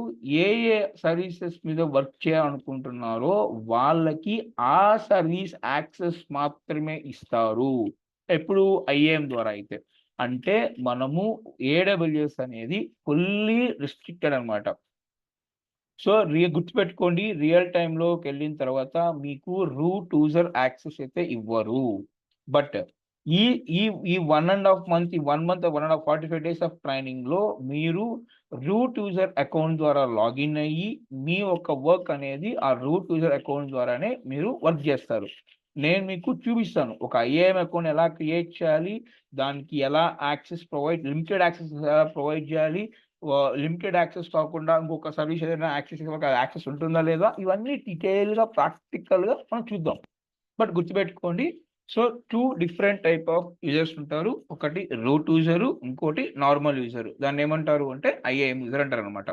ఏ ఏ సర్వీసెస్ మీద వర్క్ చేయాలనుకుంటున్నారో వాళ్ళకి ఆ సర్వీస్ యాక్సెస్ మాత్రమే ఇస్తారు. ఎప్పుడు ఐఏఎం ద్వారా అయితే. అంటే మనము ఏడబ్ల్యూఎస్ అనేది ఫుల్లీ రిస్ట్రిక్టెడ్ అనమాట. సో గుర్తుపెట్టుకోండి, రియల్ టైంలోకి వెళ్ళిన తర్వాత మీకు రూట్ యూజర్ యాక్సెస్ అయితే ఇవ్వరు. బట్ ఈ ఈ ఈ 1.5 month, ఈ 1 month 1.5 45 days ఆఫ్ ట్రైనింగ్లో మీరు రూట్ యూజర్ అకౌంట్ ద్వారా లాగిన్ అయ్యి మీ యొక్క వర్క్ అనేది ఆ రూట్ యూజర్ అకౌంట్ ద్వారానే మీరు వర్క్ చేస్తారు. నేను మీకు చూపిస్తాను ఒక ఐఏఎం అకౌంట్ ఎలా క్రియేట్ చేయాలి, దానికి ఎలా యాక్సెస్ లిమిటెడ్ యాక్సెస్ ఎలా ప్రొవైడ్ చేయాలి, లిమిటెడ్ యాక్సెస్ కాకుండా ఇంకొక సర్వీస్ ఏదైనా యాక్సెస్ ఉంటుందా లేదా, ఇవన్నీ డీటెయిల్గా ప్రాక్టికల్గా మనం చూద్దాం. బట్ గుర్తుపెట్టుకోండి, so 2 different type of users ఉంటారు. ఒకటి రూట్ యూజరు, ఇంకోటి నార్మల్ యూజరు. దాన్ని ఏమంటారు అంటే ఐఏఎం యూజర్ అంటారు అనమాట.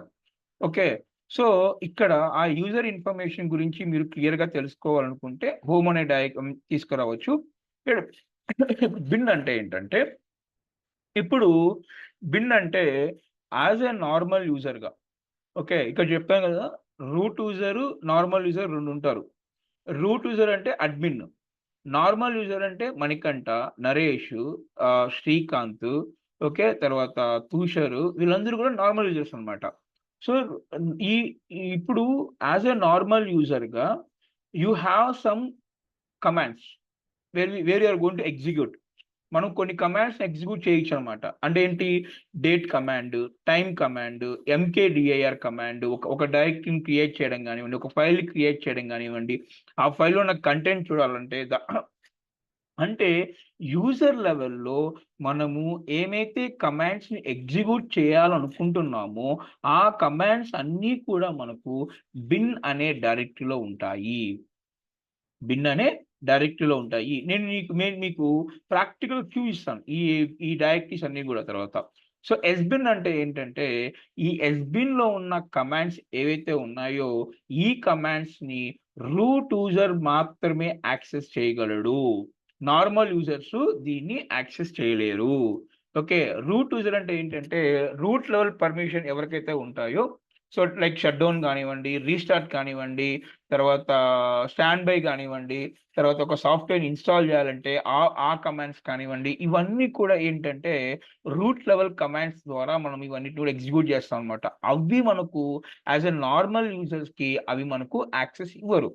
ఓకే, సో ఇక్కడ ఆ యూజర్ ఇన్ఫర్మేషన్ గురించి మీరు క్లియర్గా తెలుసుకోవాలనుకుంటే హోమ్ అనే డయాగ్రామ్ తీసుకురావచ్చు. బిన్ అంటే ఏంటంటే ఇప్పుడు బిన్ అంటే యాజ్ ఎ నార్మల్ యూజర్గా, ఓకే, ఇక్కడ చెప్పాం కదా రూట్ యూజరు, నార్మల్ యూజర్ 2 ఉంటారు. రూట్ యూజర్ అంటే అడ్మిన్, నార్మల్ యూజర్ అంటే మణికంఠ, నరేష్, శ్రీకాంత్, ఓకే, తర్వాత తూషర్, వీళ్ళందరూ కూడా నార్మల్ యూజర్స్ అనమాట. సో ఈ ఇప్పుడు యాజ్ ఎ నార్మల్ యూజర్గా you have some commands where you are going to execute. మనం కొన్ని కమాండ్స్ ఎగ్జిక్యూట్ చేయొచ్చు అనమాట. అంటే ఏంటి? Date command, time command, MKDIR command, ఒక డైరెక్టరీని క్రియేట్ చేయడం కానివ్వండి, ఒక ఫైల్ క్రియేట్ చేయడం కానివ్వండి, ఆ ఫైల్లో నాకు కంటెంట్ చూడాలంటే అంటే యూజర్ లెవెల్లో మనము ఏమైతే కమాండ్స్ని ఎగ్జిక్యూట్ చేయాలనుకుంటున్నామో ఆ కమాండ్స్ అన్నీ కూడా మనకు బిన్ అనే డైరెక్టరీలో ఉంటాయి. బిన్ అనే డైరెక్టరీలో ఉంటాయి. నేను మీకు ప్రాక్టికల్ క్యూ ఇస్తాను ఈ డైరెక్టరీస్ అన్నీ కూడా తర్వాత. సో ఎస్బిన్ అంటే ఏంటంటే ఈ ఎస్బిన్లో ఉన్న కమాండ్స్ ఏవైతే ఉన్నాయో ఈ కమాండ్స్ని రూట్ యూజర్ మాత్రమే యాక్సెస్ చేయగలడు. నార్మల్ యూజర్స్ దీన్ని యాక్సెస్ చేయలేరు. ఓకే, రూట్ యూజర్ అంటే ఏంటంటే రూట్ లెవెల్ పర్మిషన్ ఎవరికైతే ఉంటాయో, సో లైక్ షట్ డౌన్ కానివ్వండి, రీస్టార్ట్ కానివ్వండి, తర్వాత స్టాండ్ బై కానివ్వండి, తర్వాత ఒక సాఫ్ట్వేర్ ఇన్స్టాల్ చేయాలంటే ఆ కమాండ్స్ కానివ్వండి, ఇవన్నీ కూడా ఏంటంటే రూట్ లెవెల్ కమాండ్స్ ద్వారా మనం ఇవన్నీ కూడా ఎగ్జిక్యూట్ చేస్తాం అనమాట. అవి మనకు యాజ్ ఎ నార్మల్ యూజర్స్కి అవి మనకు యాక్సెస్ ఇవ్వరు.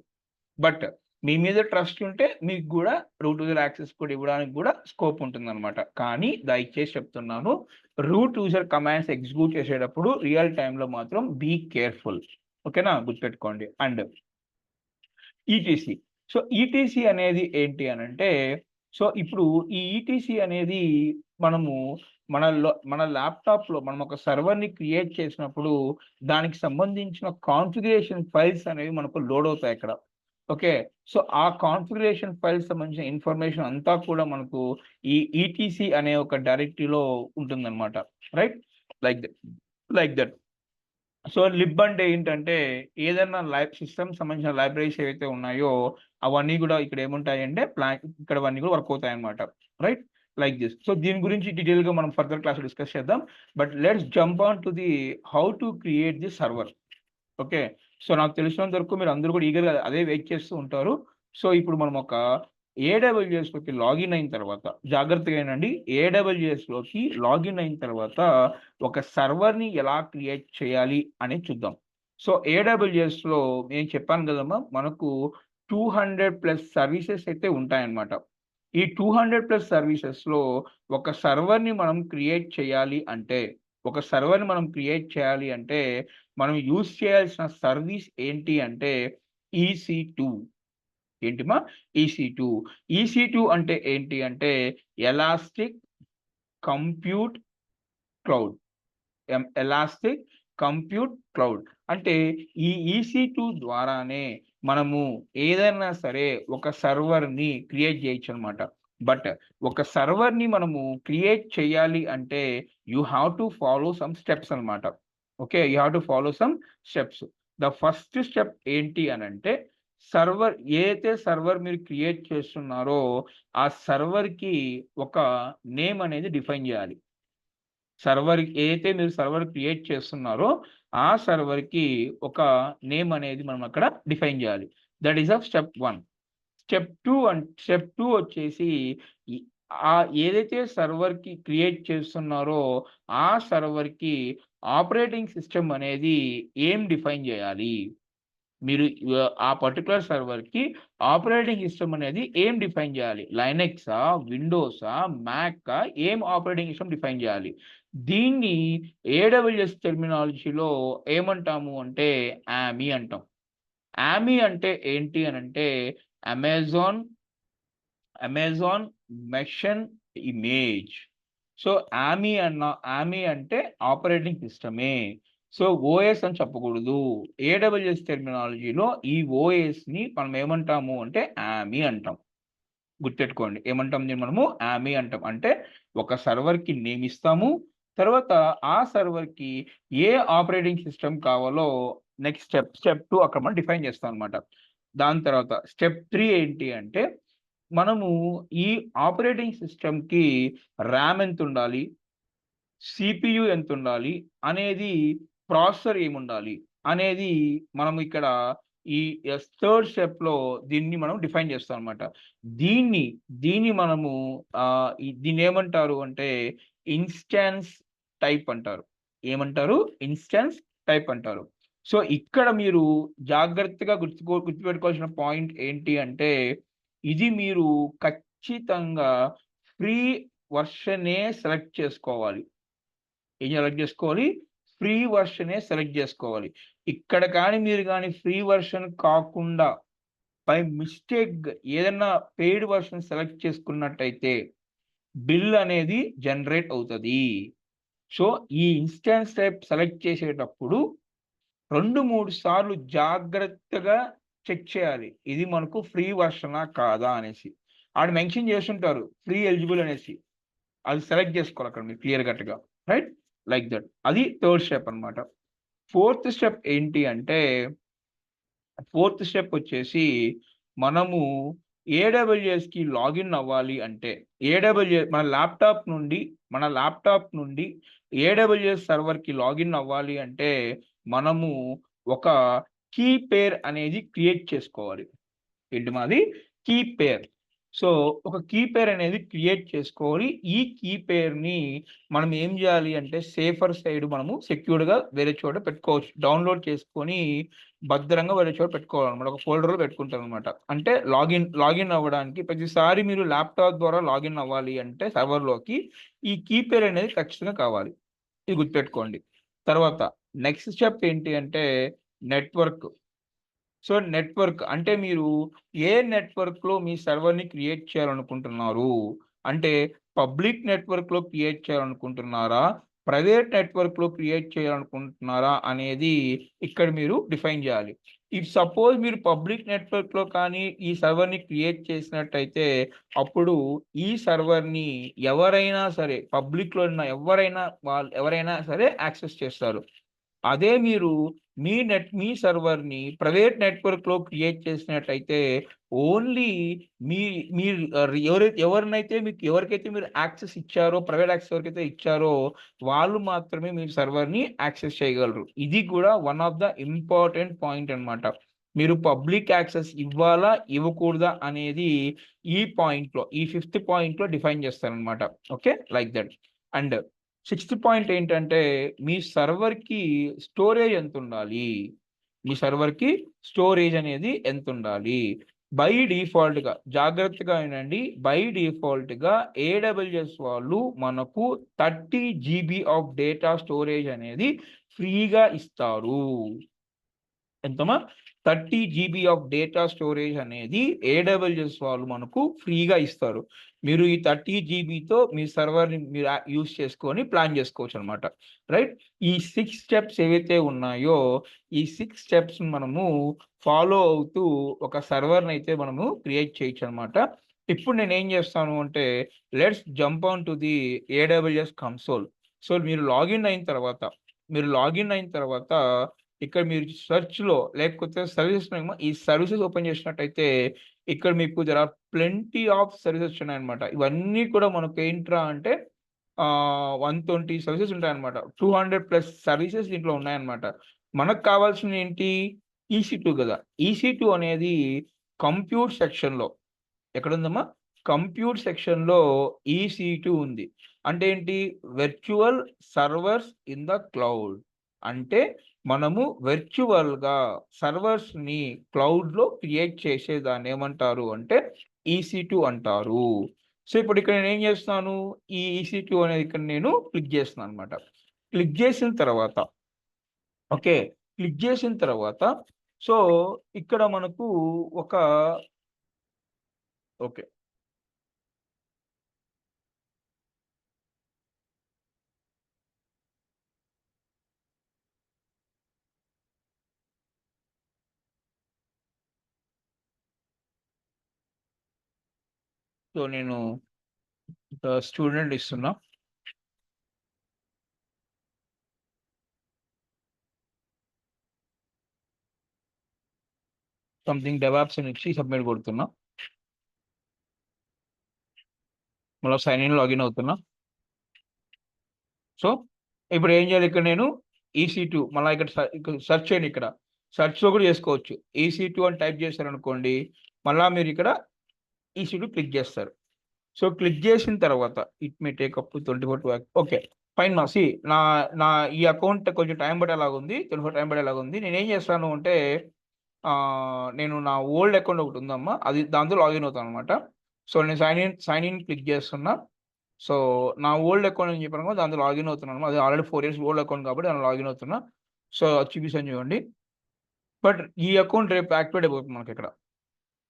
బట్ మీ మీద ట్రస్ట్ ఉంటే మీకు కూడా రూట్ యూజర్ యాక్సెస్ కూడా ఇవ్వడానికి కూడా స్కోప్ ఉంటుందన్నమాట. కానీ దయచేసి చెప్తున్నాను, రూట్ యూజర్ కమాండ్స్ ఎగ్జిక్యూట్ చేసేటప్పుడు రియల్ టైంలో మాత్రం బీ కేర్ఫుల్. ఓకేనా, గుర్తుపెట్టుకోండి. And ETC. సో ఈటీసీ అనేది ఏంటి అని అంటే, సో ఇప్పుడు ఈ ఈటీసీ అనేది మనము మన ల్యాప్టాప్లో మనం ఒక సర్వర్ని క్రియేట్ చేసినప్పుడు దానికి సంబంధించిన కాన్ఫిగరేషన్ ఫైల్స్ అనేవి మనకు లోడ్ అవుతాయి అక్కడ. ఓకే, సో ఆ కాన్ఫిగరేషన్ ఫైల్స్ సంబంధించిన ఇన్ఫర్మేషన్ అంతా కూడా మనకు ఈ ఈటీసీ అనే ఒక డైరెక్టరీలో ఉంటుందన్నమాట. Right, like that. So lib అంటే ఏంటంటే ఏదైనా సిస్టమ్ సంబంధించిన లైబ్రరీస్ ఏవైతే ఉన్నాయో అవన్నీ కూడా ఇక్కడ ఏముంటాయంటే ఇక్కడ అవన్నీ కూడా వర్క్ అవుతాయి అనమాట. Right, like this. సో దీని గురించి డీటెయిల్గా మనం ఫర్దర్ క్లాస్ డిస్కస్ చేద్దాం. But let's jump on to the how to create the server. Okay. So, నాకు తెలిసినంత వరకు మీరు అందరూ కూడా ఈగర్‌గా అదే వెయిట్ చేస్తూ ఉంటారు. సో, ఇప్పుడు మనం ఒక ఏడబ్ల్యూఎస్‌లోకి లాగిన్ అయిన తర్వాత జాగ్రత్తగా వినండి. ఏడబ్ల్యూఎస్‌లోకి లాగిన్ అయిన తర్వాత ఒక సర్వర్‌ని ఎలా క్రియేట్ చేయాలి అనేది చూద్దాం. సో, ఏడబ్ల్యూఎస్‌లో నేను చెప్పాను కదమ్మా! మనకు 200+ సర్వీసెస్ అయితే ఉంటాయన్నమాట. ఈ 200+ సర్వీసెస్‌లో ఒక సర్వర్‌ని మనం క్రియేట్ చేయాలి అంటే, మనం యూజ్ చేయాల్సిన సర్వీస్ ఏంటి అంటే EC2. ఏంటిమా? EC2. EC2 అంటే ఏంటి అంటే elastic compute cloud. Elastic compute cloud. అంటే ఈ EC2 ద్వారానే మనము ఏదైనా సరే ఒక సర్వర్‌ని క్రియేట్ చేయొచ్చనమాట. బట్ ఒక సర్వర్‌ని మనము క్రియేట్ చేయాలి అంటే you have to follow some steps అనమాట. Okay. You have to follow some steps. The first step ఏంటి అనంటే ఏదైతే సర్వర్ మీరు క్రియేట్ చేస్తున్నారో ఆ సర్వర్‌కి ఒక నేమ్ అనేది డిఫైన్ చేయాలి. ఏదైతే మీరు సర్వర్ క్రియేట్ చేస్తున్నారో, ఆ సర్వర్‌కి ఒక నేమ్ అనేది మనం అక్కడ డిఫైన్ చేయాలి. That is step 1. స్టెప్ 2 వచ్చేసి ఈ ఏదైతే సర్వర్‌కి క్రియేట్ చేస్తున్నారో, ఆ సర్వర్‌కి ఆపరేటింగ్ సిస్టమ్ అనేది ఏం డిఫైన్ చేయాలి? మీరు ఆ పర్టిక్యులర్ సర్వర్‌కి ఆపరేటింగ్ సిస్టమ్ అనేది ఏం డిఫైన్ చేయాలి? లైనెక్సా? విండోసా? మ్యాకా? ఏం ఆపరేటింగ్ సిస్టమ్ డిఫైన్ చేయాలి? దీన్ని ఏడబ్ల్యూఎస్ టెర్మినాలజీలో ఏమంటాము అంటే యామీ అంటాం. యామీ అంటే ఏంటి అనంటే Amazon Amazon machine image. So, Yami అంటే ఆపరేటింగ్ సిస్టమే. సో, ఓఎస్ అని చెప్పకూడదు. ఏడబ్ల్యూఎస్ టెర్మినాలజీలో ఈ ఓఎస్‌ని మనం ఏమంటాము అంటే యామీ అంటాం. గుర్తెట్టుకోండి. ఏమంటాం దీన్ని మనము? యామీ అంటాం. అంటే ఒక సర్వర్‌కి నేమ్ ఇస్తాము. తర్వాత ఆ సర్వర్‌కి ఏ ఆపరేటింగ్ సిస్టమ్ కావాలో నెక్స్ట్ స్టెప్ 2 అక్కడ మనం డిఫైన్ చేస్తాం అన్నమాట. దాని తర్వాత స్టెప్ 3 ఏంటి అంటే మనము ఈ ఆపరేటింగ్ సిస్టమ్‌కి ర్యామ్ ఎంతుండాలి? సీపీయూ ఎంతుండాలి? అనేది ప్రాసెసర్ ఏముండాలి? అనేది మనం ఇక్కడ ఈ థర్డ్ స్టెప్‌లో దీన్ని మనం డిఫైన్ చేస్తామనమాట. దీన్ని, దీన్ని మనము దీన్నేమంటారు అంటే ఇన్‌స్టాన్స్ టైప్ అంటారు. ఏమంటారు? ఇన్‌స్టాన్స్ టైప్ అంటారు. సో, ఇక్కడ మీరు జాగ్రత్తగా గుర్తుపెట్టుకోవాల్సిన పాయింట్ ఏంటి అంటే, ఇది మీరు ఖచ్చితంగా ఫ్రీ వర్షనే సెలెక్ట్ చేసుకోవాలి. ఏం సెలెక్ట్ జేసుకోవాలి? ఫ్రీ వర్షనే సెలెక్ట్ జేసుకోవాలి. ఇక్కడ మీరు ఫ్రీ వర్షన్ కాకుండా బై మిస్టేక్ ఏదన్నా పెయిడ్ వర్షన్ సెలెక్ట్ చేసుకున్నట్టయితే బిల్ అనేది జనరేట్ అవుతది. సో, ఈ ఇన్‌స్టాన్స్ టైప్ సెలెక్ట్ చేసేటప్పుడు 2, 3 సార్లు జాగ్రత్తగా చెక్ చేయాలి. ఇది మనకు ఫ్రీ వర్షనా? కాదా? అనేసి. ఆడ మెన్షన్ చేసుంటారు. ఫ్రీ ఎలిజిబుల్ అనేసి. అది సెలెక్ట్ జేసుకోవాలక్కడ మీరు క్లియర్ కట్‌గా. రైట్? Like that. అది థర్డ్ స్టెప్ అన్నమాట. ఫోర్త్ స్టెప్ ఏంటి అంటే, ఫోర్త్ స్టెప్ వచ్చేసి మనము ఏడబ్ల్యూఎస్‌కి లాగిన్ అవ్వాలి అంటే, మన ల్యాప్‌టాప్ నుండి ఏడబ్ల్యూఎస్ సర్వర్‌కి లాగిన్ అవ్వాలి అంటే, మనము ఒక కీ పేర్ అనేది క్రియేట్ చేసుకోవాలి. ఏంటి మాది? Key pair. సో, ఒక కీ పేర్ అనేది క్రియేట్ చేసుకోవాలి. ఈ కీ పేర్‌ని మనం ఏం జేయాలి అంటే సేఫర్ సైడ్ మనము సెక్యూర్డ్‌గా వేరే చోట పెట్టుకోవచ్చు. డౌన్‌లోడ్ చేసుకొని భద్రంగా వేరే చోట పెట్టుకోవాలన్నమాట. ఒక ఫోల్డర్‌లో పెట్టుకుంటామన్నమాట. అంటే లాగిన్ అవ్వడానికి ప్రతిసారి మీరు ల్యాప్‌టాప్ ద్వారా లాగిన్ అవ్వాలి అంటే సర్వర్‌లోకి ఈ కీ పేర్ అనేది ఖచ్చితంగా కావాలి. ఇది గుర్తుపెట్టుకోండి. తర్వాత నెక్స్ట్ స్టెప్ ఏంటి అంటే నెట్వర్క్. సో, నెట్వర్క్ అంటే మీరు ఏ నెట్వర్క్‌లో మీ సర్వర్‌ని క్రియేట్ చేయాలనుకుంటున్నారు? అంటే పబ్లిక్ నెట్వర్క్‌లో క్రియేట్ చేయాలనుకుంటున్నారా? ప్రైవేట్ నెట్వర్క్‌లో క్రియేట్ చేయాలనుకుంటున్నారా? అనేది ఇక్కడ మీరు డిఫైన్ జేయాలి. సపోజ్ మీరు పబ్లిక్ నెట్వర్క్‌లో కానీ ఈ సర్వర్‌ని క్రియేట్ చేసినట్టయితే అప్పుడు ఈ సర్వర్‌ని ఎవరైనా సరే పబ్లిక్‌లో ఉన్న ఎవరైనా సరే యాక్సెస్ చేస్తారు. అదే మీరు మీ సర్వర్ని ప్రైవేట్ నెట్వర్క్లో క్రియేట్ చేసినట్టయితే ఓన్లీ మీ మీరు ఎవరినైతే మీకు ఎవరికైతే మీరు యాక్సెస్ ఇచ్చారో, ప్రైవేట్ యాక్సెస్ ఎవరికైతే ఇచ్చారో వాళ్ళు మాత్రమే మీ సర్వర్ని యాక్సెస్ చేయగలరు. ఇది కూడా one of the important point అన్నమాట. మీరు పబ్లిక్ యాక్సెస్ ఇవ్వాలా ఇవ్వకూడదా అనేది ఈ పాయింట్లో, ఈ 5th పాయింట్లో డిఫైన్ చేస్తారనమాట. Okay, like that. And 6th point ఏంటంటే మీ సర్వర్కి స్టోరేజ్ ఎంత ఉండాలి, మీ సర్వర్కి స్టోరేజ్ అనేది ఎంత ఉండాలి. బై డిఫాల్ట్గా జాగ్రత్తగా వినండి, బై డిఫాల్ట్గా AWS వాళ్ళు మనకు 30 GB ఆఫ్ డేటా స్టోరేజ్ అనేది ఫ్రీగా ఇస్తారు. ఎంతమా 30 GB ఆఫ్ డేటా స్టోరేజ్ అనేది AWS వాళ్ళు మనకు ఫ్రీగా ఇస్తారు. మీరు ఈ 30 GBతో మీ సర్వర్ని మీరు యూస్ చేసుకొని ప్లాన్ చేసుకోవచ్చు అనమాట. రైట్, ఈ 6 స్టెప్స్ ఏవైతే ఉన్నాయో ఈ 6 స్టెప్స్ మనము ఫాలో అవుతూ ఒక సర్వర్ని అయితే మనము క్రియేట్ చేయొచ్చు అనమాట. ఇప్పుడు నేను ఏం చేస్తాను అంటే let's jump on to the AWS console. So మీరు లాగిన్ అయిన తర్వాత ఇక్కడ మీరు సెర్చ్లో లేకపోతే సర్వీసెస్ ఈ సర్వీసెస్ ఓపెన్ చేసినట్టయితే ఇక్కడ మీకు there are plenty of services ఉన్నాయన్నమాట. ఇవన్నీ కూడా మనకు ఏంట్రా అంటే 120 సర్వీసెస్ ఉంటాయన్నమాట. 200+ సర్వీసెస్ దీంట్లో ఉన్నాయన్నమాట. మనకు కావాల్సింది ఏంటి, EC2 కదా. EC2 అనేది కంప్యూట్ సెక్షన్లో ఎక్కడుందమ్మా, కంప్యూట్ సెక్షన్లో EC2 ఉంది. అంటే ఏంటి, virtual servers in the cloud. అంటే మనము వర్చువల్గా సర్వర్స్ని క్లౌడ్లో క్రియేట్ చేసేదాన్ని ఏమంటారు అంటే EC2 అంటారు. సో ఇప్పుడు ఇక్కడ నేను ఏం చేస్తున్నాను, ఈ EC2 అనేది ఇక్కడ నేను క్లిక్ చేస్తున్నాను అనమాట. క్లిక్ చేసిన తర్వాత సో ఇక్కడ మనకు ఒక ఓకే సో నేను స్టూడెంట్ ఇస్తున్నా. సంథింగ్ డెవాప్స్ అని ఇచ్చి సబ్మిట్ కొడుతున్నా. మళ్ళీ సైన్ ఇన్ లాగిన్ అవుతున్నా. సో ఇప్పుడు ఏం చేయాలి, ఇక్కడ నేను EC2 మళ్ళీ ఇక్కడ సెర్చ్ చేయండి. ఇక్కడ సెర్చ్లో కూడా చేసుకోవచ్చు. EC2 అని టైప్ చేశారనుకోండి, మళ్ళీ మీరు ఇక్కడ EC2 క్లిక్ చేస్తారు. సో క్లిక్ చేసిన తర్వాత it may take up 24 okay fine. నా నా ఈ అకౌంట్ కొంచెం టైం పడేలాగుంది, 24 టైం పడేలాగుంది. నేను ఏం చేస్తాను అంటే నేను నా ఓల్డ్ అకౌంట్ ఒకటి ఉందమ్మా, అది దాంతో లాగిన్ అవుతాను అనమాట. సో నేను సైన్ ఇన్ క్లిక్ చేస్తున్నా. సో నా ఓల్డ్ అకౌంట్ అని చెప్పాను కదా, దాంతో లాగిన్ అవుతున్నాను. అది ఆల్రెడీ 4 years ఓల్డ్ అకౌంట్ కాబట్టి దాన్ని లాగిన్ అవుతున్నా. సో చూపిస్తాను చూడండి. బట్ ఈ అకౌంట్ రేపు యాక్టివేట్ అయిపోతుంది మనకి ఇక్కడ.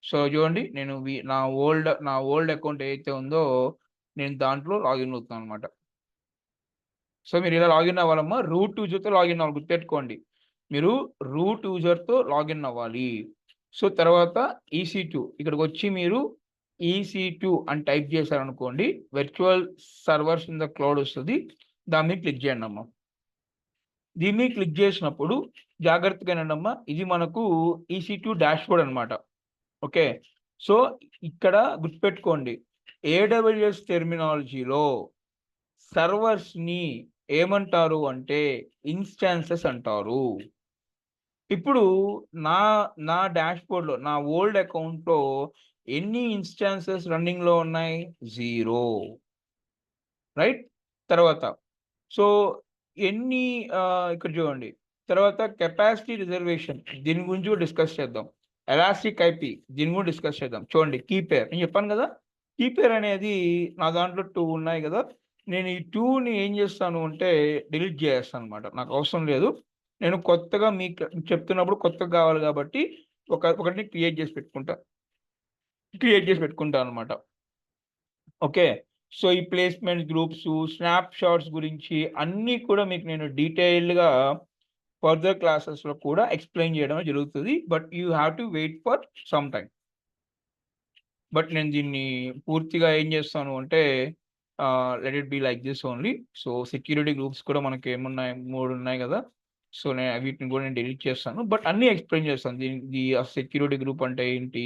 సో చూడండి, నేను నా ఓల్డ్ అకౌంట్ ఏదైతే ఉందో నేను దాంట్లో లాగిన్ అవుతున్నాను అనమాట. సో మీరు ఇలా లాగిన్ అవ్వాలమ్మా, రూట్ యూజర్తో లాగిన్ అవ్వాలి, గుర్తెట్టుకోండి. మీరు రూట్ యూజర్తో లాగిన్ అవ్వాలి. సో తర్వాత EC2 ఇక్కడికి వచ్చి మీరు EC2 అని టైప్ చేశారనుకోండి, virtual servers in the cloud వస్తుంది. దాని మీద క్లిక్ చేయండి అమ్మా. దీన్ని క్లిక్ చేసినప్పుడు జాగ్రత్తగా వినండమ్మా, ఇది మనకు EC2 డాష్బోర్డ్ అనమాట. ఓకే, సో ఇక్కడ గుర్తుపెట్టుకోండి, AWS టెర్మినాలజీలో సర్వర్స్ని ఏమంటారు అంటే ఇన్స్టాన్సెస్ అంటారు. ఇప్పుడు నా డాష్బోర్డ్లో నా ఓల్డ్ అకౌంట్లో ఎన్ని ఇన్స్టాన్సెస్ రన్నింగ్లో ఉన్నాయి, 0. రైట్, తర్వాత సో ఎన్ని ఇక్కడ చూడండి. తర్వాత కెపాసిటీ రిజర్వేషన్, దీని గురించి కూడా డిస్కస్ చేద్దాం. ఎలాస్టిక్ IP, దీని కూడా డిస్కస్ చేద్దాం. చూడండి, కీపేర్ నేను చెప్పాను కదా, కీపేర్ అనేది నా దాంట్లో 2 ఉన్నాయి కదా. నేను ఈ 2ని ఏం చేస్తాను అంటే డిలీట్ చేస్తాను అనమాట, నాకు అవసరం లేదు. నేను కొత్తగా మీకు చెప్తున్నప్పుడు కొత్తగా కావాలి కాబట్టి ఒకటిని క్రియేట్ చేసి పెట్టుకుంటాను అనమాట. ఓకే, సో ఈ ప్లేస్మెంట్ గ్రూప్స్, స్నాప్ షాట్స్ గురించి అన్నీ కూడా మీకు నేను డీటెయిల్డ్గా ఫర్దర్ క్లాసెస్లో కూడా ఎక్స్ప్లెయిన్ చేయడం జరుగుతుంది. But you have to wait for some time. But నేను దీన్ని పూర్తిగా ఏం చేస్తాను అంటే let it be like this only. So security groups కూడా మనకి ఏమున్నాయి, 3 ఉన్నాయి కదా. సో నేను వీటిని కూడా నేను డిలీట్ చేస్తాను, బట్ అన్నీ ఎక్స్ప్లెయిన్ చేస్తాను. దీనికి సెక్యూరిటీ గ్రూప్ అంటే ఏంటి,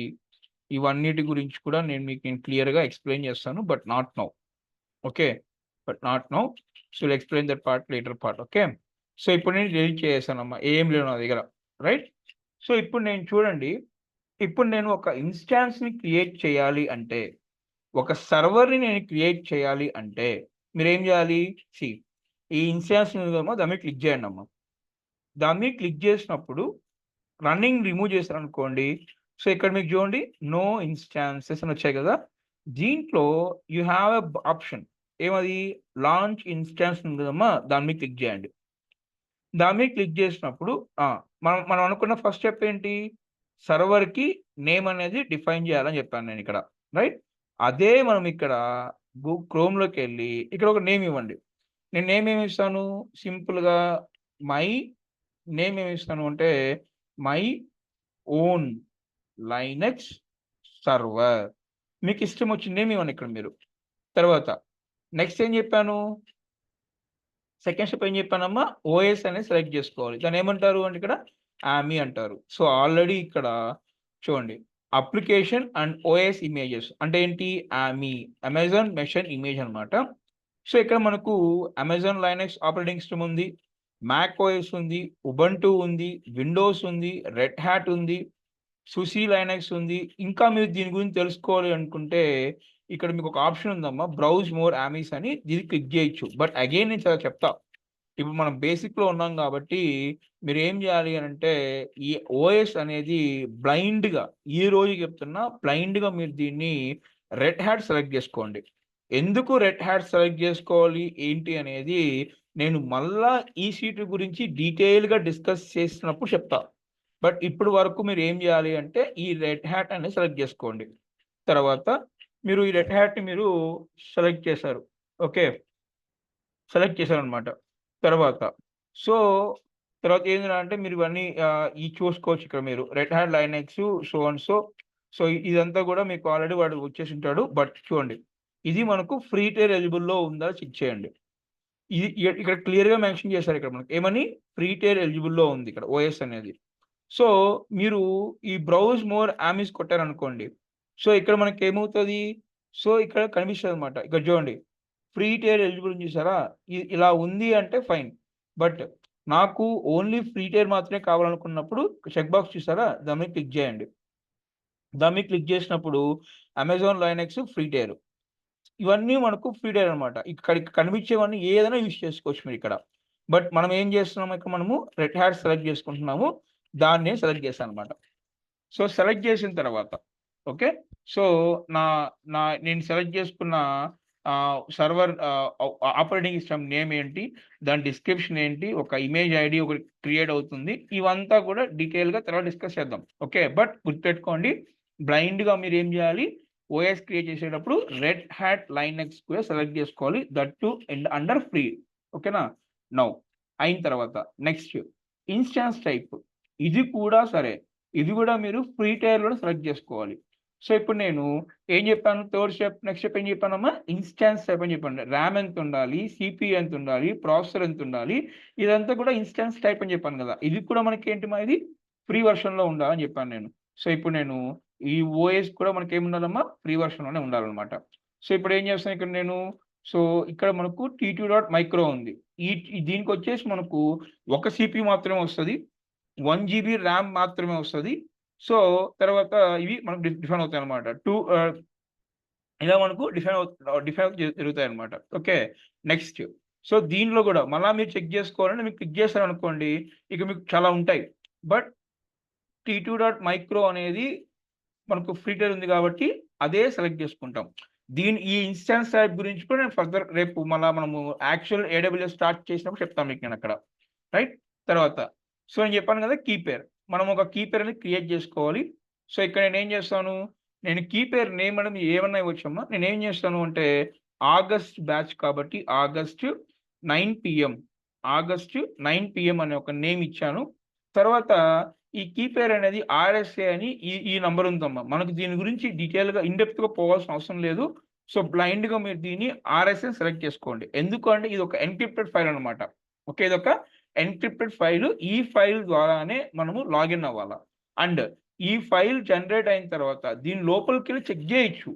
ఇవన్నిటి గురించి కూడా నేను క్లియర్గా ఎక్స్ప్లెయిన్ చేస్తాను, but not now. Okay, but not now. So explain that part later part. Okay, so ఇప్పుడు నేను డిలీట్ చేసానమ్మా, ఏం లేవు నా దగ్గర, రైట్. సో ఇప్పుడు నేను చూడండి, ఇప్పుడు నేను ఒక ఇన్స్టాన్స్ని క్రియేట్ చేయాలి అంటే, ఒక సర్వర్ని నేను క్రియేట్ చేయాలి అంటే మీరేం చేయాలి? సి, ఈ ఇన్స్టాన్స్ దాని మీద క్లిక్ చేయండి అమ్మా. దాని మీద క్లిక్ చేసినప్పుడు రన్నింగ్ రిమూవ్ చేశారనుకోండి, సో ఇక్కడ మీకు చూడండి నో ఇన్స్టాన్సెస్ అని వచ్చాయి కదా. దీంట్లో యూ హ్యావ్ ఎ ఆప్షన్, ఏమది? లాంచ్ ఇన్స్టాన్స్ ఉంది కదమ్మా, దాని మీద క్లిక్ చేయండి. దాని మీద క్లిక్ చేసినప్పుడు మనం మనం అనుకున్న ఫస్ట్ స్టెప్ ఏంటి? సర్వర్కి నేమ్ అనేది డిఫైన్ చేయాలని చెప్పాను నేను ఇక్కడ, రైట్. అదే మనం ఇక్కడ క్రోమ్లోకి వెళ్ళి ఇక్కడ ఒక నేమ్ ఇవ్వండి. నేను నేమ్ ఏమి ఇస్తాను? సింపుల్గా మై నేమ్ ఏమి ఇస్తాను అంటే మై ఓన్ లైనక్స్ సర్వర్. మీకు ఇష్టం వచ్చిన నేమ్ ఇవ్వండి ఇక్కడ మీరు. తర్వాత నెక్స్ట్ ఏం చెప్పాను? సెకండ్ స్టెప్ ఏం చెప్పానమ్మా? ఓఎస్ అనేది సెలెక్ట్ చేసుకోవాలి. దాన్ని ఏమంటారు అంటే ఇక్కడ ఆమీ అంటారు. సో ఆల్రెడీ ఇక్కడ చూడండి, అప్లికేషన్ అండ్ ఓఎస్ ఇమేజెస్ అంటే ఏంటి? ఆమీ, అమెజాన్ మెషిన్ ఇమేజ్ అనమాట. సో ఇక్కడ మనకు అమెజాన్ లైనక్స్ ఆపరేటింగ్ సిస్టమ్ ఉంది, మ్యాక్ ఓఎస్ ఉంది, ఉబంటు ఉంది, విండోస్ ఉంది, రెడ్ హ్యాట్ ఉంది, సుసి లైనక్స్ ఉంది. ఇంకా మీరు దీని గురించి తెలుసుకోవాలి అనుకుంటే ఇక్కడ మీకు ఒక ఆప్షన్ ఉందమ్మా, బ్రౌజ్ మోర్ ఆమీస్ అని, దీన్ని క్లిక్ చేయొచ్చు. బట్ అగైన్ నేను చాలా చెప్తా, ఇప్పుడు మనం బేసిక్లో ఉన్నాం కాబట్టి మీరు ఏం చేయాలి అని అంటే ఈ ఓఎస్ అనేది బ్లైండ్గా, ఈ రోజు చెప్తున్నా బ్లైండ్గా మీరు దీన్ని రెడ్ హ్యాట్ సెలెక్ట్ చేసుకోండి. ఎందుకు రెడ్ హ్యాట్ సెలెక్ట్ చేసుకోవాలి ఏంటి అనేది నేను మళ్ళా ఈ సీటు గురించి డీటెయిల్గా డిస్కస్ చేసినప్పుడు చెప్తా. బట్ ఇప్పుడు వరకు మీరు ఏం చేయాలి అంటే ఈ రెడ్ హ్యాట్ అనేది సెలెక్ట్ చేసుకోండి. తర్వాత మీరు ఈ రెడ్ హ్యాట్ని మీరు సెలెక్ట్ చేశారు, ఓకే, సెలెక్ట్ చేశారనమాట. తర్వాత సో తర్వాత ఏంటంటే మీరు ఇవన్నీ ఈ చూసుకోవచ్చు ఇక్కడ మీరు red hat Linux so and so. So ఇదంతా కూడా మీకు ఆల్రెడీ వాడు వచ్చేసి ఉంటాడు. బట్ చూడండి, ఇది మనకు ఫ్రీ టైర్ ఎలిజిబుల్లో ఉందా చెక్ చేయండి. ఇది ఇక్కడ క్లియర్గా మెన్షన్ చేశారు ఇక్కడ మనకి ఏమని, ఫ్రీ టైర్ ఎలిజిబుల్లో ఉంది ఇక్కడ ఓఎస్ అనేది. సో మీరు ఈ బ్రౌజ్ మోర్ ఆమీస్ కొట్టారనుకోండి, సో ఇక్కడ మనకి ఏమవుతుంది? సో ఇక్కడ కనిపిస్తుంది అనమాట. ఇక్కడ చూడండి, ఫ్రీ టైర్ ఎలిజిబుల్ చూసారా, ఇలా ఉంది అంటే ఫైన్. బట్ నాకు ఓన్లీ ఫ్రీ టైర్ మాత్రమే కావాలనుకున్నప్పుడు చెక్ బాక్స్ చూసారా, దాని మీద క్లిక్ చేయండి. దాని మీద క్లిక్ చేసినప్పుడు అమెజాన్ లైనక్స్ ఫ్రీ టైర్, ఇవన్నీ మనకు ఫ్రీ టైర్ అనమాట. ఇక్కడ కనిపించేవన్నీ ఏదైనా యూజ్ చేసుకోవచ్చు మీరు ఇక్కడ. బట్ మనం ఏం చేస్తున్నాము, ఇక్కడ మనము రెడ్ హ్యాట్ సెలెక్ట్ చేసుకుంటున్నాము, దాన్ని సెలెక్ట్ చేస్తాను అనమాట. సో సెలెక్ట్ చేసిన తర్వాత ఓకే, సో నా నా నేను సెలెక్ట్ చేసుకున్న సర్వర్ ఆపరేటింగ్ సిస్టమ్ నేమ్ ఏంటి, దాని డిస్క్రిప్షన్ ఏంటి, ఒక ఇమేజ్ ఐడి ఒకటి క్రియేట్ అవుతుంది, ఇవంతా కూడా డీటెయిల్గా తర్వాత డిస్కస్ చేద్దాం. ఓకే, బట్ గుర్తుపెట్టుకోండి, బ్లైండ్గా మీరు ఏం చేయాలి, ఓఎస్ క్రియేట్ చేసేటప్పుడు రెడ్ హ్యాట్ లైనక్స్ కూడా సెలెక్ట్ చేసుకోవాలి, దట్ టు అండర్ ఫ్రీ. ఓకేనా? నౌ అయిన తర్వాత నెక్స్ట్ ఇన్స్టాన్స్ టైప్, ఇది కూడా సరే, ఇది కూడా మీరు ఫ్రీ టైర్లో సెలెక్ట్ చేసుకోవాలి. సో ఇప్పుడు నేను ఏం చెప్పాను, థర్డ్ స్టెప్, నెక్స్ట్ స్టెప్ ఏం చెప్పానమ్మా, ఇన్స్టాన్స్ టైప్ అని చెప్పాను. ర్యామ్ ఎంత ఉండాలి, సిపియూ ఎంత ఉండాలి, ప్రాసెసర్ ఎంత ఉండాలి, ఇదంతా కూడా ఇన్స్టాన్స్ టైప్ అని చెప్పాను కదా. ఇది కూడా మనకి ఏంటి, మా ఇది ఫ్రీ వర్షన్లో ఉండాలని చెప్పాను నేను. సో ఇప్పుడు నేను ఈ ఓఎస్ కూడా మనకి ఏమి ఉండాలమ్మా, ఫ్రీ వర్షన్లోనే ఉండాలన్నమాట. సో ఇప్పుడు ఏం చేస్తాను ఇక్కడ నేను, సో ఇక్కడ మనకు T2.micro ఉంది. దీనికి వచ్చేసి మనకు ఒక సిపియూ మాత్రమే వస్తుంది, 1 GB ర్యామ్ మాత్రమే వస్తుంది. సో తర్వాత ఇవి మనకు డిఫైన్ అవుతాయి అనమాట. ఇలా మనకు డిఫైన్ జరుగుతాయి అనమాట. ఓకే, నెక్స్ట్ సో దీనిలో కూడా మళ్ళీ మీరు చెక్ చేసుకోవాలని మీకు క్లిక్ చేస్తారనుకోండి, ఇక మీకు చాలా ఉంటాయి. బట్ T2.micro అనేది మనకు ఫ్రీ టైర్ ఉంది కాబట్టి అదే సెలెక్ట్ చేసుకుంటాం. ఈ ఇన్స్టాన్స్ టైప్ గురించి కూడా నేను ఫర్దర్ రేపు మళ్ళీ మనము యాక్చువల్ AWS స్టార్ట్ చేసినప్పుడు చెప్తాను మీకు నేను అక్కడ, రైట్. తర్వాత సో నేను చెప్పాను కదా కీ పేర్, మనం ఒక కీ పేర్ అనేది క్రియేట్ చేసుకోవాలి. సో ఇక్కడ నేను ఏం చేస్తాను, నేను కీ పేర్ నేమ్ అనేది ఏమన్నా ఇవ్వచ్చమ్మా. నేను ఏం చేస్తాను అంటే ఆగస్ట్ బ్యాచ్ కాబట్టి ఆగస్ట్ 9 PM అనే ఒక నేమ్ ఇచ్చాను. తర్వాత ఈ కీ పేర్ అనేది RSA అని ఈ నంబర్ ఉందమ్మా. మనకు దీని గురించి డీటెయిల్గా ఇన్డెప్త్గా పోవాల్సిన అవసరం లేదు. సో బ్లైండ్గా మీరు దీన్ని RSA సెలెక్ట్ చేసుకోండి. ఎందుకంటే ఇది ఒక ఎన్క్రిప్టెడ్ ఫైల్ అనమాట. ఓకే, ఇది ఒక ఎన్క్రిప్టెడ్ ఫైల్, ఈ ఫైల్ ద్వారానే మనము లాగిన్ అవ్వాలా. అండ్ ఈ ఫైల్ జనరేట్ అయిన తర్వాత దీని లోపలికి వెళ్ళి చెక్ చేయొచ్చు,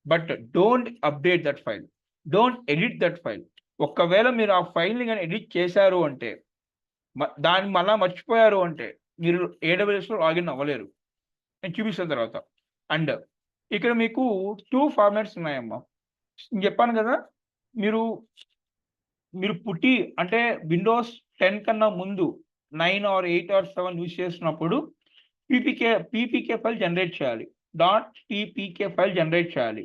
but don't update that file, don't edit that file. ఒకవేళ మీరు ఆ ఫైల్ని కానీ ఎడిట్ చేశారు అంటే, దాన్ని మళ్ళీ మర్చిపోయారు అంటే మీరు AWSలో లాగిన్ అవ్వలేరు. నేను చూపిస్తాను తర్వాత. అండ్ ఇక్కడ మీకు 2 ఫార్మాట్స్ ఉన్నాయమ్మా. నేను చెప్పాను కదా, మీరు పుట్టి అంటే విండోస్ 10 కన్నా ముందు 9 or 8 or 7 యూజ్ చేస్తున్నప్పుడు పీపీకే ఫైల్ జనరేట్ చేయాలి, .ppk ఫైల్ జనరేట్ చేయాలి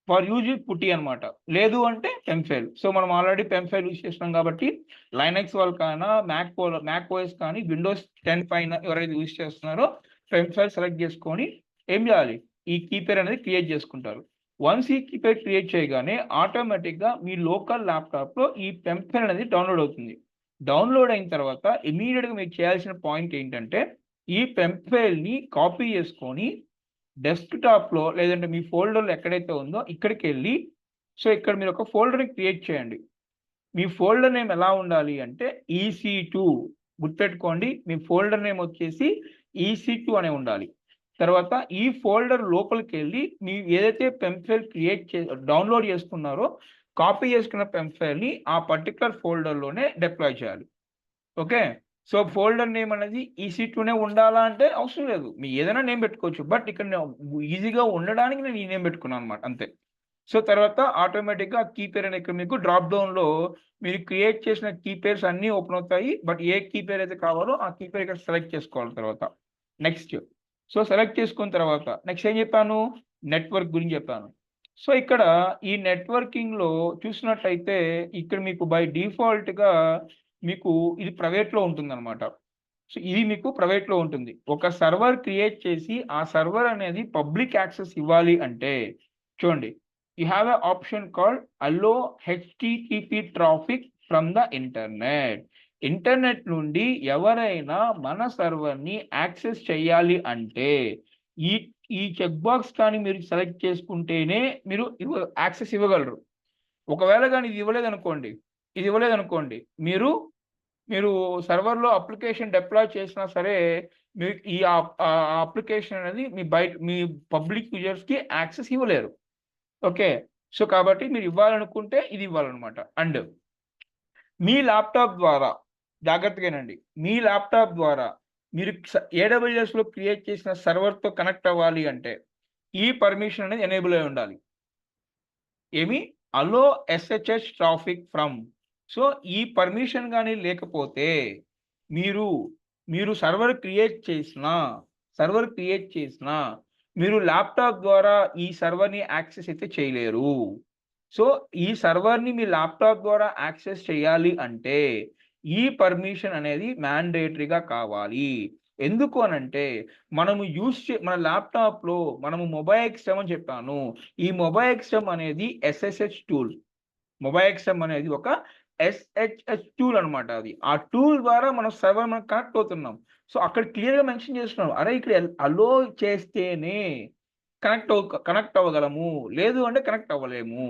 ఫర్ యూజ్ పుట్టి అనమాట. లేదు అంటే పెమ్ ఫైల్. సో మనం ఆల్రెడీ పెమ్ ఫైల్ యూజ్ చేస్తున్నాం కాబట్టి లైనక్స్ వాళ్ళకైనా మ్యాక్ ఓఎస్ కానీ విండోస్ 10 పైన ఎవరైతే యూజ్ చేస్తున్నారో పెమ్ ఫైల్ సెలెక్ట్ చేసుకొని ఏం చేయాలి, ఈ కీపేర్ అనేది క్రియేట్ చేసుకుంటారు. వన్స్ ఈ కీపేర్ క్రియేట్ చేయగానే ఆటోమేటిక్గా మీ లోకల్ ల్యాప్టాప్లో ఈ పెమ్ ఫైల్ అనేది డౌన్లోడ్ అవుతుంది. డౌన్లోడ్ అయిన తర్వాత ఇమీడియట్గా మీరు చేయాల్సిన పాయింట్ ఏంటంటే, ఈ పెమ్ ఫైల్ని కాపీ చేసుకొని డెస్క్టాప్లో లేదంటే మీ ఫోల్డర్లో ఎక్కడైతే ఉందో ఇక్కడికి వెళ్ళి, సో ఇక్కడ మీరు ఒక ఫోల్డర్ని క్రియేట్ చేయండి. మీ ఫోల్డర్ నేమ్ ఎలా ఉండాలి అంటే EC2, గుర్తుపెట్టుకోండి. మీ ఫోల్డర్ నేమ్ వచ్చేసి EC2 అనే ఉండాలి. తర్వాత ఈ ఫోల్డర్ లోపలికి వెళ్ళి మీ ఏదైతే పెమ్ ఫైల్ డౌన్లోడ్ చేసుకున్నారో కాపీ చేసుకున్న పెమ్ ఫైల్ని ఆ పర్టికులర్ ఫోల్డర్లోనే డిప్లాయ్ చేయాలి. ఓకే, సో ఫోల్డర్ నేమ్ అనేది EC2నే ఉండాలా అంటే అవసరం లేదు, మీ ఏదైనా నేమ్ పెట్టుకోవచ్చు. బట్ ఇక్కడ ఈజీగా ఉండడానికి నేను ఈ నేమ్ పెట్టుకున్నాను అనమాట, అంతే. సో తర్వాత ఆటోమేటిక్గా కీపేర్ అనే ఇక్కడ మీకు డ్రాప్ డౌన్లో మీరు క్రియేట్ చేసిన కీపేర్స్ అన్నీ ఓపెన్ అవుతాయి. బట్ ఏ కీపేర్ అయితే కావాలో ఆ కీపేర్ ఇక్కడ సెలెక్ట్ చేసుకోవాలి. తర్వాత నెక్స్ట్, సో సెలెక్ట్ చేసుకున్న తర్వాత నెక్స్ట్ ఏం చెప్పాను, నెట్వర్క్ గురించి చెప్పాను. సో ఇక్కడ ఈ నెట్వర్కింగ్లో చూసినట్టయితే ఇక్కడ మీకు బై డిఫాల్ట్గా మీకు ఇది ప్రైవేట్లో ఉంటుంది అనమాట. సో ఇది మీకు ప్రైవేట్లో ఉంటుంది. ఒక సర్వర్ క్రియేట్ చేసి ఆ సర్వర్ అనేది పబ్లిక్ యాక్సెస్ ఇవ్వాలి అంటే చూడండి, you have a option called allow HTTP traffic from the internet. Internet నుండి ఎవరైనా మన సర్వర్ని యాక్సెస్ చేయాలి అంటే ఈ చెక్ బాక్స్ కానీ మీరు సెలెక్ట్ చేసుకుంటేనే మీరు యాక్సెస్ ఇవ్వగలరు. ఒకవేళ కానీ ఇది ఇవ్వలేదనుకోండి మీరు సర్వర్లో అప్లికేషన్ డిప్లాయ్ చేసినా సరే మీరు ఈ అప్లికేషన్ అనేది మీ పబ్లిక్ యూజర్స్కి యాక్సెస్ ఇవ్వలేరు. ఓకే, సో కాబట్టి మీరు ఇవ్వాలనుకుంటే ఇది ఇవ్వాలన్నమాట. అండ్ మీ ల్యాప్టాప్ ద్వారా జాగ్రత్తగానండి, మీ ల్యాప్టాప్ ద్వారా మీరు AWSలో క్రియేట్ చేసిన సర్వర్తో కనెక్ట్ అవ్వాలి అంటే ఈ పర్మిషన్ అనేది ఎనేబుల్ అయి ఉండాలి. ఏమి, అలో SSH ట్రాఫిక్ ఫ్రమ్. సో ఈ పర్మిషన్ కానీ లేకపోతే మీరు సర్వర్ క్రియేట్ చేసిన మీరు ల్యాప్టాప్ ద్వారా ఈ సర్వర్ని యాక్సెస్ అయితే చేయలేరు. సో ఈ సర్వర్ని మీ ల్యాప్టాప్ ద్వారా యాక్సెస్ చేయాలి అంటే ఈ పర్మిషన్ అనేది మ్యాండేటరీగా కావాలి. ఎందుకు అనంటే మనము మన ల్యాప్టాప్లో మనము MobiXM అని చెప్పాను. ఈ MobiXM అనేది SSH టూల్. MobiXM అనేది ఒక SSH టూల్ అనమాట. అది ఆ టూల్ ద్వారా మన సర్వర్ మనం కనెక్ట్ అవుతున్నాం. సో అక్కడ క్లియర్గా మెన్షన్ చేస్తున్నాం, అరే ఇక్కడ అలో చేస్తేనే కనెక్ట్ అవ్వగలము, లేదు అంటే కనెక్ట్ అవ్వలేము.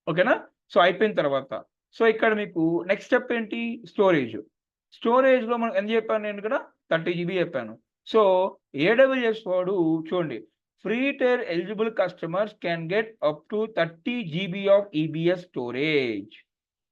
ఓకేనా, సో అయిపోయిన తర్వాత సో ఇక్కడ మీకు నెక్స్ట్ స్టెప్ ఏంటి, స్టోరేజ్లో మనం ఎంత చెప్పాను, నేను ఇక్కడ 30 GB చెప్పాను. సో AWS వాడు చూడండి, free tyre eligible customers can get up to 30 GB of EBS storage.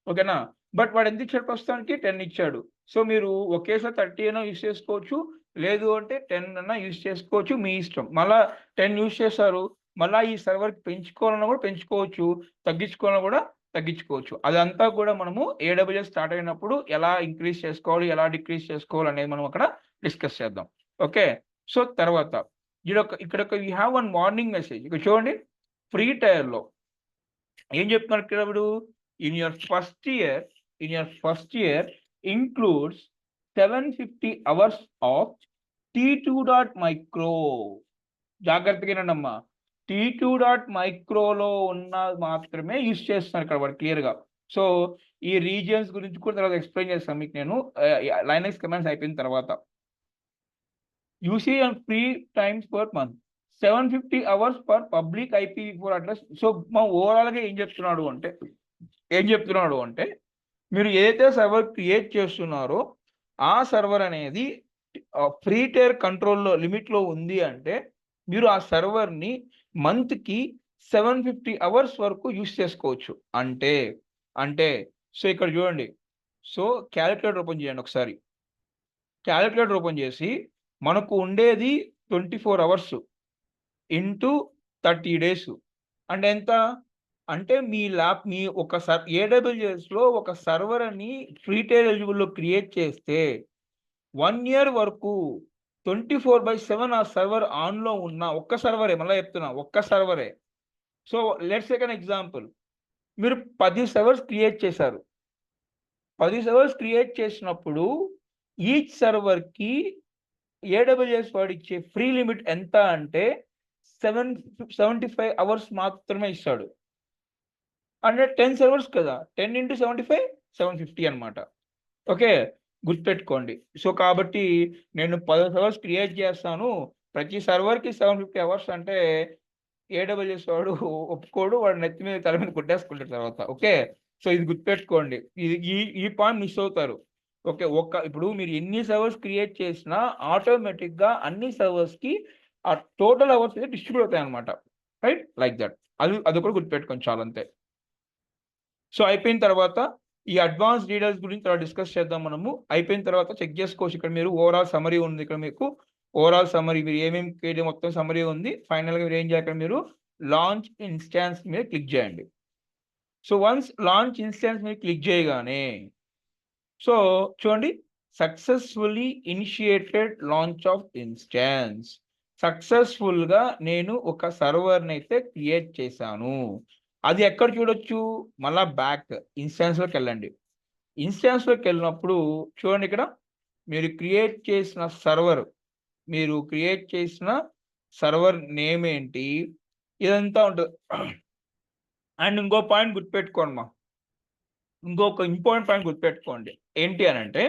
ఓకేనా, బట్ వాడు ఎంత ఇచ్చాడు, ప్రస్తుతానికి 10 ఇచ్చాడు. సో మీరు ఒకేసారి 30 అయినా యూజ్ చేసుకోవచ్చు, లేదు అంటే 10 అన్నా యూజ్ చేసుకోవచ్చు, మీ ఇష్టం. మళ్ళీ 10 యూజ్ చేశారు, మళ్ళీ ఈ సర్వర్కి పెంచుకోవాలన్నా కూడా పెంచుకోవచ్చు, తగ్గించుకోవాలన్నా కూడా తగ్గించుకోవచ్చు. అదంతా కూడా మనము AWS స్టార్ట్ అయినప్పుడు ఎలా ఇంక్రీజ్ చేసుకోవాలి, ఎలా డిక్రీజ్ చేసుకోవాలి అనేది మనం అక్కడ డిస్కస్ చేద్దాం. ఓకే, సో తర్వాత ఇక్కడ you have one warning message. ఇక్కడ చూడండి, ఫ్రీ టైర్లో ఏం చెప్తున్నారు ఇక్కడ ఇప్పుడు, in your first year includes 750 hours of T2.micro. జాగ్రత్తగానమ్మా, T2.microలో ఉన్న మాత్రమే యూజ్ చేస్తున్నారు ఇక్కడ వాడు క్లియర్గా. సో ఈ రీజియన్స్ గురించి కూడా తర్వాత ఎక్స్ప్లెయిన్ చేస్తాను మీకు నేను లైనక్స్ కమాండ్స్ అయిపోయిన తర్వాత. You see and free times per month 750 hours per public IPv4 address. So మా ఓవరాల్గా ఏం చెప్తున్నాడు అంటే మీరు ఏదైతే సర్వర్ క్రియేట్ చేస్తున్నారో ఆ సర్వర్ అనేది ఫ్రీ టైర్ కంట్రోల్లో లిమిట్లో ఉంది అంటే మీరు ఆ సర్వర్ని మంత్కి 750 అవర్స్ వరకు యూస్ చేసుకోవచ్చు. అంటే అంటే సో ఇక్కడ చూడండి. సో క్యాలిక్యులేటర్ ఓపెన్ చేయండి ఒకసారి. క్యాలిక్యులేటర్ ఓపెన్ చేసి మనకు ఉండేది 24 అవర్స్ ఇంటూ 30 డేస్ అంటే ఎంత? అంటే మీ ఒక ఏడబ్ల్యూఎస్లో ఒక సర్వర్ అని ఫ్రీ టైర్ ఎలిజిబుల్లో క్రియేట్ చేస్తే 1 ఇయర్ వరకు 24/7 ఆ సర్వర్ ఆన్లో ఉన్న ఒక్క సర్వరే, మళ్ళీ చెప్తున్నా ఒక్క సర్వరే. So let's take an example. మీరు 10 సర్వర్స్ క్రియేట్ చేశారు. 10 సర్వర్స్ క్రియేట్ చేసినప్పుడు ఈచ్ సర్వర్కి ఏడబ్ల్యూఎస్ వాడు ఇచ్చే ఫ్రీ లిమిట్ ఎంత అంటే 75 అవర్స్ మాత్రమే ఇస్తాడు. అంటే 10 సర్వర్స్ కదా, 10 into 75 750 అనమాట. ఓకే, గుర్తుపెట్టుకోండి. సో కాబట్టి నేను 10 సర్వర్స్ క్రియేట్ చేస్తాను, ప్రతి సర్వర్కి 750 అవర్స్ అంటే ఏడబ్ల్యూఎస్ వాడు ఒప్పుకోడు, వాడు నెత్తి మీద తల మీద కొట్టేసుకుంటాడు తర్వాత. ఓకే, సో ఇది గుర్తుపెట్టుకోండి. ఇది ఈ పాయింట్ మిస్ అవుతారు. ఓకే, ఇప్పుడు మీరు ఎన్ని సర్వర్స్ క్రియేట్ చేసినా ఆటోమేటిక్గా అన్ని సర్వర్స్కి ఆ టోటల్ అవర్స్ అయితే డిస్ట్రిబ్యూట్ అవుతాయి అనమాట. Right, like that. అది కూడా గుర్తుపెట్టుకోండి, చాలా అంతే. సో అయిపోయిన తర్వాత ఈ అడ్వాన్స్ డీటెయిల్స్ గురించి తర్వాత డిస్కస్ చేద్దాం మనము. అయిపోయిన తర్వాత చెక్ చేసుకోవచ్చు. ఇక్కడ మీరు ఓవరాల్ సమరీ ఉంది. ఇక్కడ మీకు ఓవరాల్ సమరీ మీరు ఏమేమి కేడి మొత్తం సమరీ ఉంది. ఫైనల్గా మీరు ఏం చేయాలి, మీరు లాంచ్ ఇన్స్టాన్స్ మీద క్లిక్ చేయండి. సో వన్స్ లాంచ్ ఇన్స్టాన్స్ మీద క్లిక్ చేయగానే సో చూడండి, successfully initiated launch of instance. సక్సెస్ఫుల్గా నేను ఒక సర్వర్ని అయితే క్రియేట్ చేశాను. అది ఎక్కడ చూడొచ్చు, మళ్ళా బ్యాక్ ఇన్స్టాన్స్లోకి వెళ్ళండి. ఇన్స్టాన్స్లోకి వెళ్ళినప్పుడు చూడండి, ఇక్కడ మీరు క్రియేట్ చేసిన సర్వర్ నేమ్ ఏంటి, ఇదంతా ఉంటుంది. అండ్ ఇంకో పాయింట్ గుర్తుపెట్టుకోండి ఇంకొక ఇంపార్టెంట్ పాయింట్ గుర్తుపెట్టుకోండి. ఏంటి అని అంటే,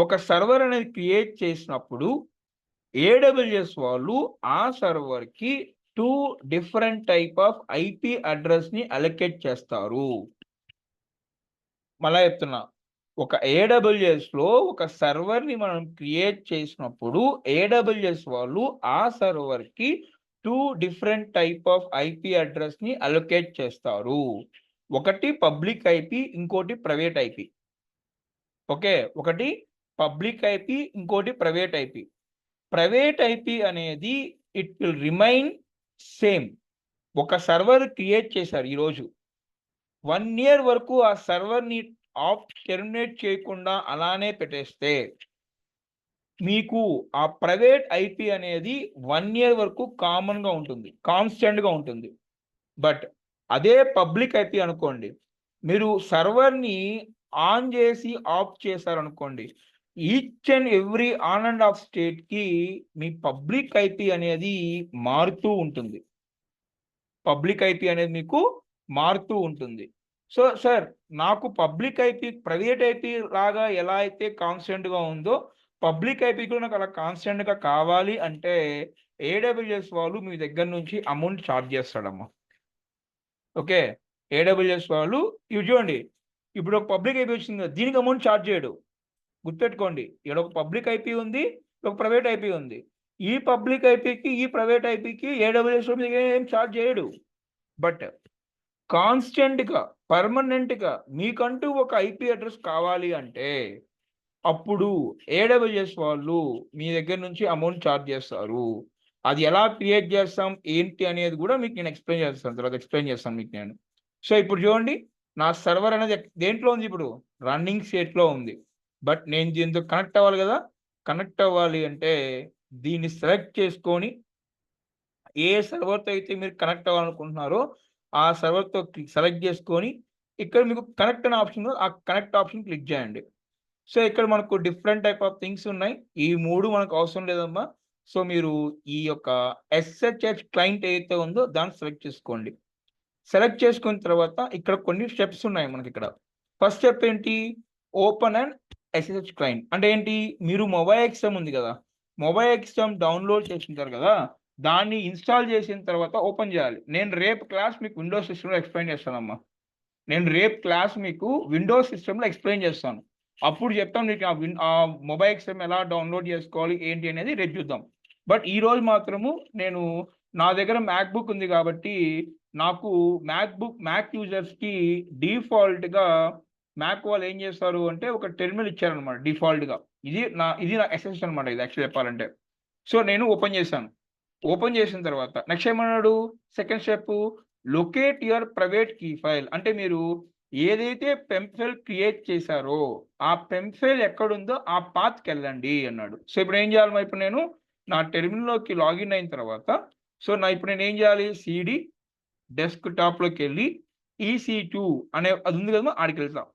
ఒక సర్వర్ అనేది క్రియేట్ చేసినప్పుడు ఏడబ్ల్యూఎస్ వాళ్ళు ఆ సర్వర్కి 2 డిఫరెంట్ టైప్ ఆఫ్ ఐపీ అడ్రస్ని అలొకేట్ చేస్తారు. మళ్ళా చెప్తున్నా, ఒక ఏడబ్ల్యూఎస్లో ఒక సర్వర్ని మనం క్రియేట్ చేసినప్పుడు ఏడబ్ల్యూఎస్ వాళ్ళు ఆ సర్వర్కి 2 డిఫరెంట్ టైప్ ఆఫ్ ఐపీ అడ్రస్ని అలొకేట్ చేస్తారు. ఒకటి పబ్లిక్ ఐపీ, ఇంకోటి ప్రైవేట్ ఐపీ. ఓకే, ఒకటి పబ్లిక్ ఐపీ, ఇంకోటి ప్రైవేట్ ఐపీ. ప్రైవేట్ ఐపీ అనేది ఇట్ విల్ రిమైన్ సేమ్. ఒక సర్వర్ క్రియేట్ చేశారు ఈరోజు, 1 ఇయర్ వరకు ఆ సర్వర్ని టెర్మినేట్ చేయకుండా అలానే పెట్టేస్తే మీకు ఆ ప్రైవేట్ ఐపీ అనేది 1 ఇయర్ వరకు కామన్గా ఉంటుంది, కాన్స్టెంట్గా ఉంటుంది. బట్ అదే పబ్లిక్ ఐపీ అనుకోండి, మీరు సర్వర్ని ఆన్ చేసి ఆఫ్ చేశారనుకోండి, each and every on and of స్టేట్కి మీ పబ్లిక్ ఐపీ అనేది మారుతూ ఉంటుంది. పబ్లిక్ ఐపీ అనేది మీకు మారుతూ ఉంటుంది. సో సార్, నాకు పబ్లిక్ ఐపీ ప్రైవేట్ ఐపీ లాగా ఎలా అయితే కాన్స్టెంట్గా ఉందో పబ్లిక్ ఐపీ కూడా నాకు అలా కాన్స్టెంట్గా కావాలి అంటే ఏడబ్ల్యూఎస్ వాళ్ళు మీ దగ్గర నుంచి అమౌంట్ ఛార్జ్ చేస్తాడమ్మా. ఓకే, ఏడబ్ల్యూఎస్ వాళ్ళు ఇవి చూడండి, ఇప్పుడు ఒక పబ్లిక్ ఐపీ వచ్చింది కదా, దీనికి అమౌంట్ ఛార్జ్ చేయడు. గుర్తుపెట్టుకోండి, ఇక్కడ ఒక పబ్లిక్ ఐపీ ఉంది, ఒక ప్రైవేట్ ఐపీ ఉంది. ఈ పబ్లిక్ ఐపీకి ఈ ప్రైవేట్ ఐపీకి ఏడబ్ల్యూఎస్ ఏం ఛార్జ్ చేయడు. బట్ కాన్స్టెంట్గా పర్మనెంట్గా మీకంటూ ఒక ఐపీ అడ్రస్ కావాలి అంటే అప్పుడు ఏడబ్ల్యూఎస్ వాళ్ళు మీ దగ్గర నుంచి అమౌంట్ ఛార్జ్ చేస్తారు. అది ఎలా క్రియేట్ చేస్తాం ఏంటి అనేది కూడా మీకు నేను ఎక్స్ప్లెయిన్ చేస్తాను మీకు నేను. సో ఇప్పుడు చూడండి, నా సర్వర్ అనేది దేంట్లో ఉంది, ఇప్పుడు రన్నింగ్ స్టేట్లో ఉంది. బట్ నేను దీంతో కనెక్ట్ అవ్వాలి కదా, కనెక్ట్ అవ్వాలి అంటే దీన్ని సెలెక్ట్ చేసుకొని ఏ సర్వర్తో అయితే మీరు కనెక్ట్ అవ్వాలనుకుంటున్నారో ఆ సర్వర్తో సెలెక్ట్ చేసుకొని ఇక్కడ మీకు కనెక్ట్ అనే ఆప్షన్, ఆ కనెక్ట్ ఆప్షన్ క్లిక్ చేయండి. సో ఇక్కడ మనకు డిఫరెంట్ టైప్ ఆఫ్ థింగ్స్ ఉన్నాయి. ఈ 3 మనకు అవసరం లేదమ్మా. సో మీరు ఈ యొక్క SSH క్లయింట్ ఏదైతే ఉందో దాన్ని సెలెక్ట్ చేసుకోండి. సెలెక్ట్ చేసుకున్న తర్వాత ఇక్కడ కొన్ని స్టెప్స్ ఉన్నాయి మనకి. ఇక్కడ ఫస్ట్ స్టెప్ ఏంటి, ఓపెన్ అండ్ SSH క్లయింట్. అంటే ఏంటి, మీరు మొబైల్ ఎక్స్ఎమ్ ఉంది కదా, మొబైల్ ఎక్స్ఎమ్ డౌన్లోడ్ చేసింటారు కదా, దాన్ని ఇన్స్టాల్ చేసిన తర్వాత ఓపెన్ చేయాలి. నేను రేపు క్లాస్ మీకు విండోస్ సిస్టమ్లో ఎక్స్ప్లెయిన్ చేస్తానమ్మా. నేను రేపు క్లాస్ మీకు విండోస్ సిస్టంలో ఎక్స్ప్లెయిన్ చేస్తాను. అప్పుడు చెప్తాను మీకు ఆ మొబైల్ సిస్టమ్ ఎలా డౌన్లోడ్ చేసుకోవాలి ఏంటి అనేది రేపు చూద్దాం. బట్ ఈ రోజు మాత్రము నేను నా దగ్గర మ్యాక్బుక్ ఉంది కాబట్టి నాకు మ్యాక్ యూజర్స్కి డిఫాల్ట్గా మ్యాక్ వాళ్ళు ఏం చేస్తారు అంటే ఒక టెర్మినల్ ఇచ్చారనమాట డిఫాల్ట్గా. ఇది నా ఎస్ఎస్ అనమాట, ఇది యాక్చువల్ చెప్పాలంటే. సో నేను ఓపెన్ చేశాను. ఓపెన్ చేసిన తర్వాత నెక్స్ట్ ఏమన్నాడు, second step locate your private key file. అంటే మీరు ఏదైతే పెంఫైల్ క్రియేట్ చేశారో ఆ పెంఫైల్ ఎక్కడుందో ఆ పాత్కి వెళ్ళండి అన్నాడు. సో ఇప్పుడు ఏం చేయాలి, ఇప్పుడు నేను నా టెర్మినల్లోకి లాగిన్ అయిన తర్వాత సో ఇప్పుడు నేను ఏం చేయాలి, సిడి డెస్క్ టాప్లోకి వెళ్ళి EC2 అనే అది ఉంది కదా ఆడికి వెళ్తాం.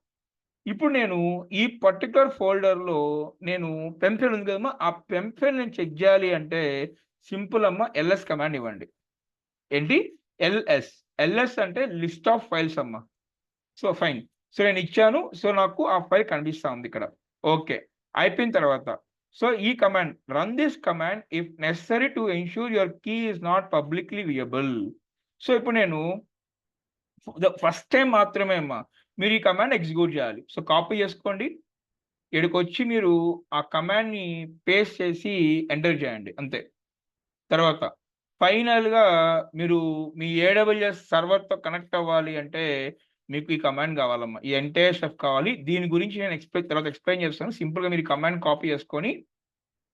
ఇప్పుడు నేను ఈ పర్టికులర్ ఫోల్డర్లో నేను పెంఫైల్ ఉంది కదమ్మా, ఆ పెంఫైల్ నేను చెక్ చేయాలి అంటే సింపుల్ అమ్మ LS కమాండ్ ఇవ్వండి. ఏంటి LS అంటే లిస్ట్ ఆఫ్ ఫైల్స్ అమ్మ. సో ఫైన్, సో నేను ఇచ్చాను. సో నాకు ఆ ఫైల్ కనిపిస్తా ఉంది ఇక్కడ. ఓకే, అయిపోయిన తర్వాత సో ఈ command run this command if necessary to ensure your key is not publicly viewable. So ఇప్పుడు నేను ఫస్ట్ టైం మాత్రమే అమ్మా మీరు ఈ కమాండ్ ఎగ్జిక్యూట్ చేయాలి. సో కాపీ చేసుకోండి, ఇక్కడికి వచ్చి మీరు ఆ కమాండ్ని పేస్ట్ చేసి ఎంటర్ చేయండి అంతే. తర్వాత ఫైనల్గా మీరు మీ AWS సర్వర్తో కనెక్ట్ అవ్వాలి అంటే మీకు ఈ కమాండ్ కావాలమ్మా, ఈ ఎంటైర్ స్టెప్ కావాలి. దీని గురించి నేను తర్వాత ఎక్స్ప్లెయిన్ చేస్తాను. సింపుల్గా మీరు కమాండ్ కాపీ చేసుకొని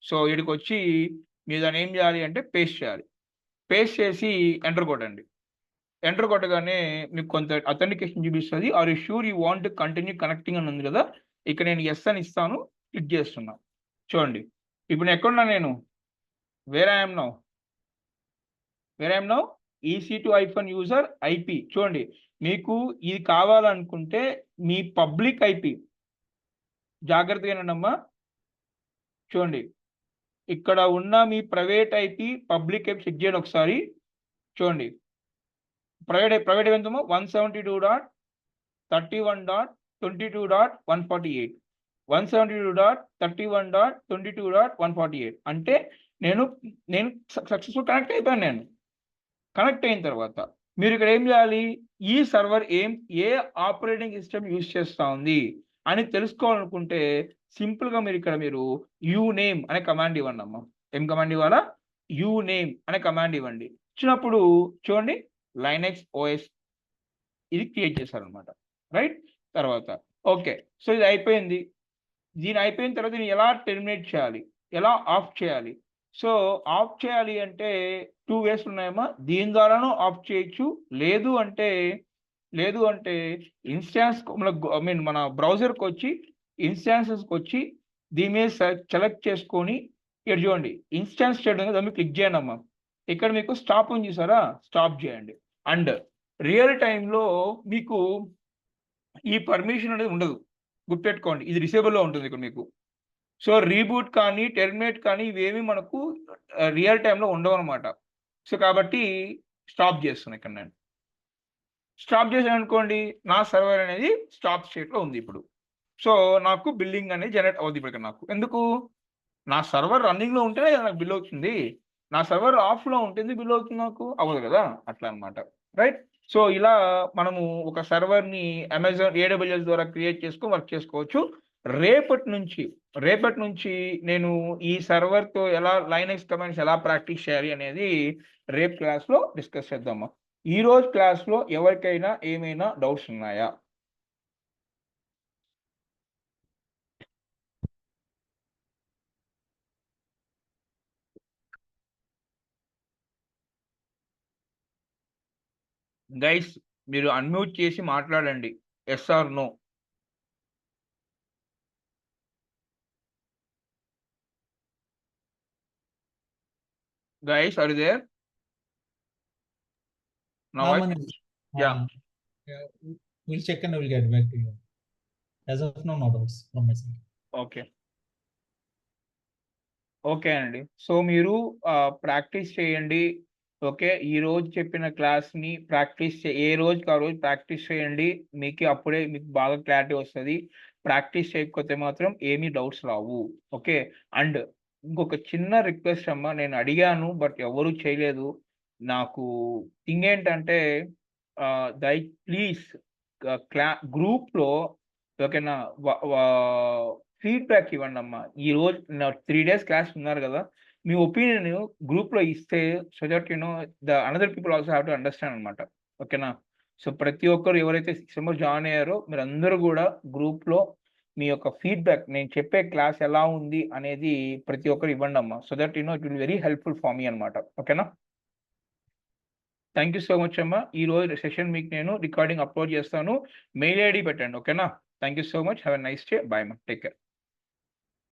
సో ఇక్కడికి వచ్చి మీరు దాన్ని ఏం చేయాలి అంటే పేస్ట్ చేయాలి. పేస్ట్ చేసి ఎంటర్ కొట్టండి. ఎంటర్ కొట్టగానే మీకు కొంత అథెంటికేషన్ చూపిస్తుంది. Are you sure you want to continue connecting అని ఉంది కదా, ఇక్కడ నేను ఎస్ అని ఇస్తాను, క్లిక్ చేస్తున్నా. చూడండి ఇప్పుడు నేను ఎక్కడున్నా, నేను where I'm now EC2 user IP. చూడండి మీకు ఇది కావాలనుకుంటే మీ పబ్లిక్ IP జాగ్రత్తగా వినండమ్మా. చూడండి ఇక్కడ ఉన్న మీ private IP public IP check చేయండి ఒకసారి. చూడండి ప్రైవేట్ ఎంతమో 172.31.22.148 172.31.22.148 అంటే నేను సక్సెస్ఫుల్ కనెక్ట్ అయిపోయాను. నేను కనెక్ట్ అయిన తర్వాత మీరు ఇక్కడ ఏం చేయాలి, ఈ సర్వర్ ఏ ఆపరేటింగ్ సిస్టమ్ యూజ్ చేస్తూ ఉంది అని తెలుసుకోవాలనుకుంటే సింపుల్గా మీరు యూనేమ్ అనే కమాండ్ ఇవ్వండి అమ్మా. ఏం కమాండ్ ఇవ్వాలా, యూనేమ్ అనే కమాండ్ ఇవ్వండి. ఇచ్చినప్పుడు చూడండి లైనక్స్ OS ఇది క్రియేట్ చేశారనమాట, రైట్. తర్వాత ఓకే, సో ఇది అయిపోయింది. దీని అయిపోయిన తర్వాత దీన్ని ఎలా టెర్మినేట్ చేయాలి, ఎలా ఆఫ్ చేయాలి. సో ఆఫ్ చేయాలి అంటే 2 వేస్ ఉన్నాయమ్మా. దీని ద్వారానూ ఆఫ్ చేయొచ్చు, లేదు అంటే ఇన్స్టాన్స్ మన బ్రౌజర్కి వచ్చి ఇన్స్టాన్సెస్కి వచ్చి దీని మీద సెలెక్ట్ చేసుకొని ఇక్కడ చూడండి ఇన్స్టాన్స్ చేయడం కదా మీరు క్లిక్ చేయండి అమ్మా. ఇక్కడ మీకు స్టాప్ ఉంది చూసారా, స్టాప్ చేయండి. అండ్ రియల్ టైంలో మీకు ఈ పర్మిషన్ అనేది ఉండదు, గుర్తుపెట్టుకోండి. ఇది డిసేబుల్లో ఉంటుంది ఇక్కడ మీకు. సో రీబూట్ కానీ టెర్మినేట్ కానీ ఇవేమి మనకు రియల్ టైంలో ఉండవు అనమాట. సో కాబట్టి స్టాప్ చేస్తున్నాను ఇక్కడ నేను. స్టాప్ చేశాను అనుకోండి, నా సర్వర్ అనేది స్టాప్ స్టేట్లో ఉంది ఇప్పుడు. సో నాకు బిల్లింగ్ అనేది జనరేట్ అవుతుంది ఇప్పుడు నాకు. ఎందుకు, నా సర్వర్ రన్నింగ్లో ఉంటేనే నాకు బిల్ అవుతుంది. నా సర్వర్ ఆఫ్లో ఉంటుంది బిల్ అవుతుంది నాకు, అవ్వదు కదా, అట్లా అనమాట, రైట్. సో ఇలా మనము ఒక సర్వర్ని అమెజాన్ AWS ద్వారా క్రియేట్ చేసుకొని వర్క్ చేసుకోవచ్చు. రేపటి నుంచి నేను ఈ సర్వర్తో ఎలా లైనక్స్ కమాండ్స్ ఎలా ప్రాక్టీస్ చేయాలి అనేది రేపు క్లాస్లో డిస్కస్ చేద్దామా. ఈ రోజు క్లాస్లో ఎవరికైనా ఏమైనా డౌట్స్ ఉన్నాయా? గైస్ మీరు అన్మ్యూట్ చేసి మాట్లాడండి, yes or no. Guys, are you there? Now I can... Manish. Yeah. Yeah, we'll check and we'll get back to you. As of now, no doubts from my side. Okay అండి. So మీరు practice చేయండి. Okay, ఈ రోజు చెప్పిన క్లాస్ని ఏ రోజుకి ఆ రోజు practice చేయండి. అప్పుడే మీకు బాగా క్లారిటీ వస్తుంది. ప్రాక్టీస్ చేయకపోతే మాత్రం ఏమీ డౌట్స్ రావు. ఓకే, అండ్ ఇంకొక చిన్న రిక్వెస్ట్ అమ్మా, నేను అడిగాను బట్ ఎవరు చేయలేదు. నాకు థింగ్ ఏంటంటే ప్లీజ్ గ్రూప్ లో ఓకేనా ఫీడ్బ్యాక్ ఇవ్వండి అమ్మా. ఈ రోజు 3 days క్లాస్ ఉన్నారు కదా, మీ ఒపీనియన్ గ్రూప్ లో ఇస్తే so that the another people also have to understand అనమాట. ఓకేనా. సో ప్రతి ఒక్కరు ఎవరైతే 6 members జాయిన్ అయ్యారో మీరు అందరూ కూడా గ్రూప్ లో మీ యొక్క ఫీడ్బ్యాక్, నేను చెప్పే క్లాస్ ఎలా ఉంది అనేది ప్రతి ఒక్కరు ఇవ్వండి అమ్మా. So that it will very helpful for me అనమాట. ఓకేనా. థ్యాంక్ యూ సో మచ్ అమ్మా. ఈ రోజు సెషన్ మీకు నేను రికార్డింగ్ అప్లోడ్ చేస్తాను, మెయిల్ ఐడి పెట్టండి. ఓకేనా. Thank you so much. Have a nice day. Bye అమ్మా. Take care.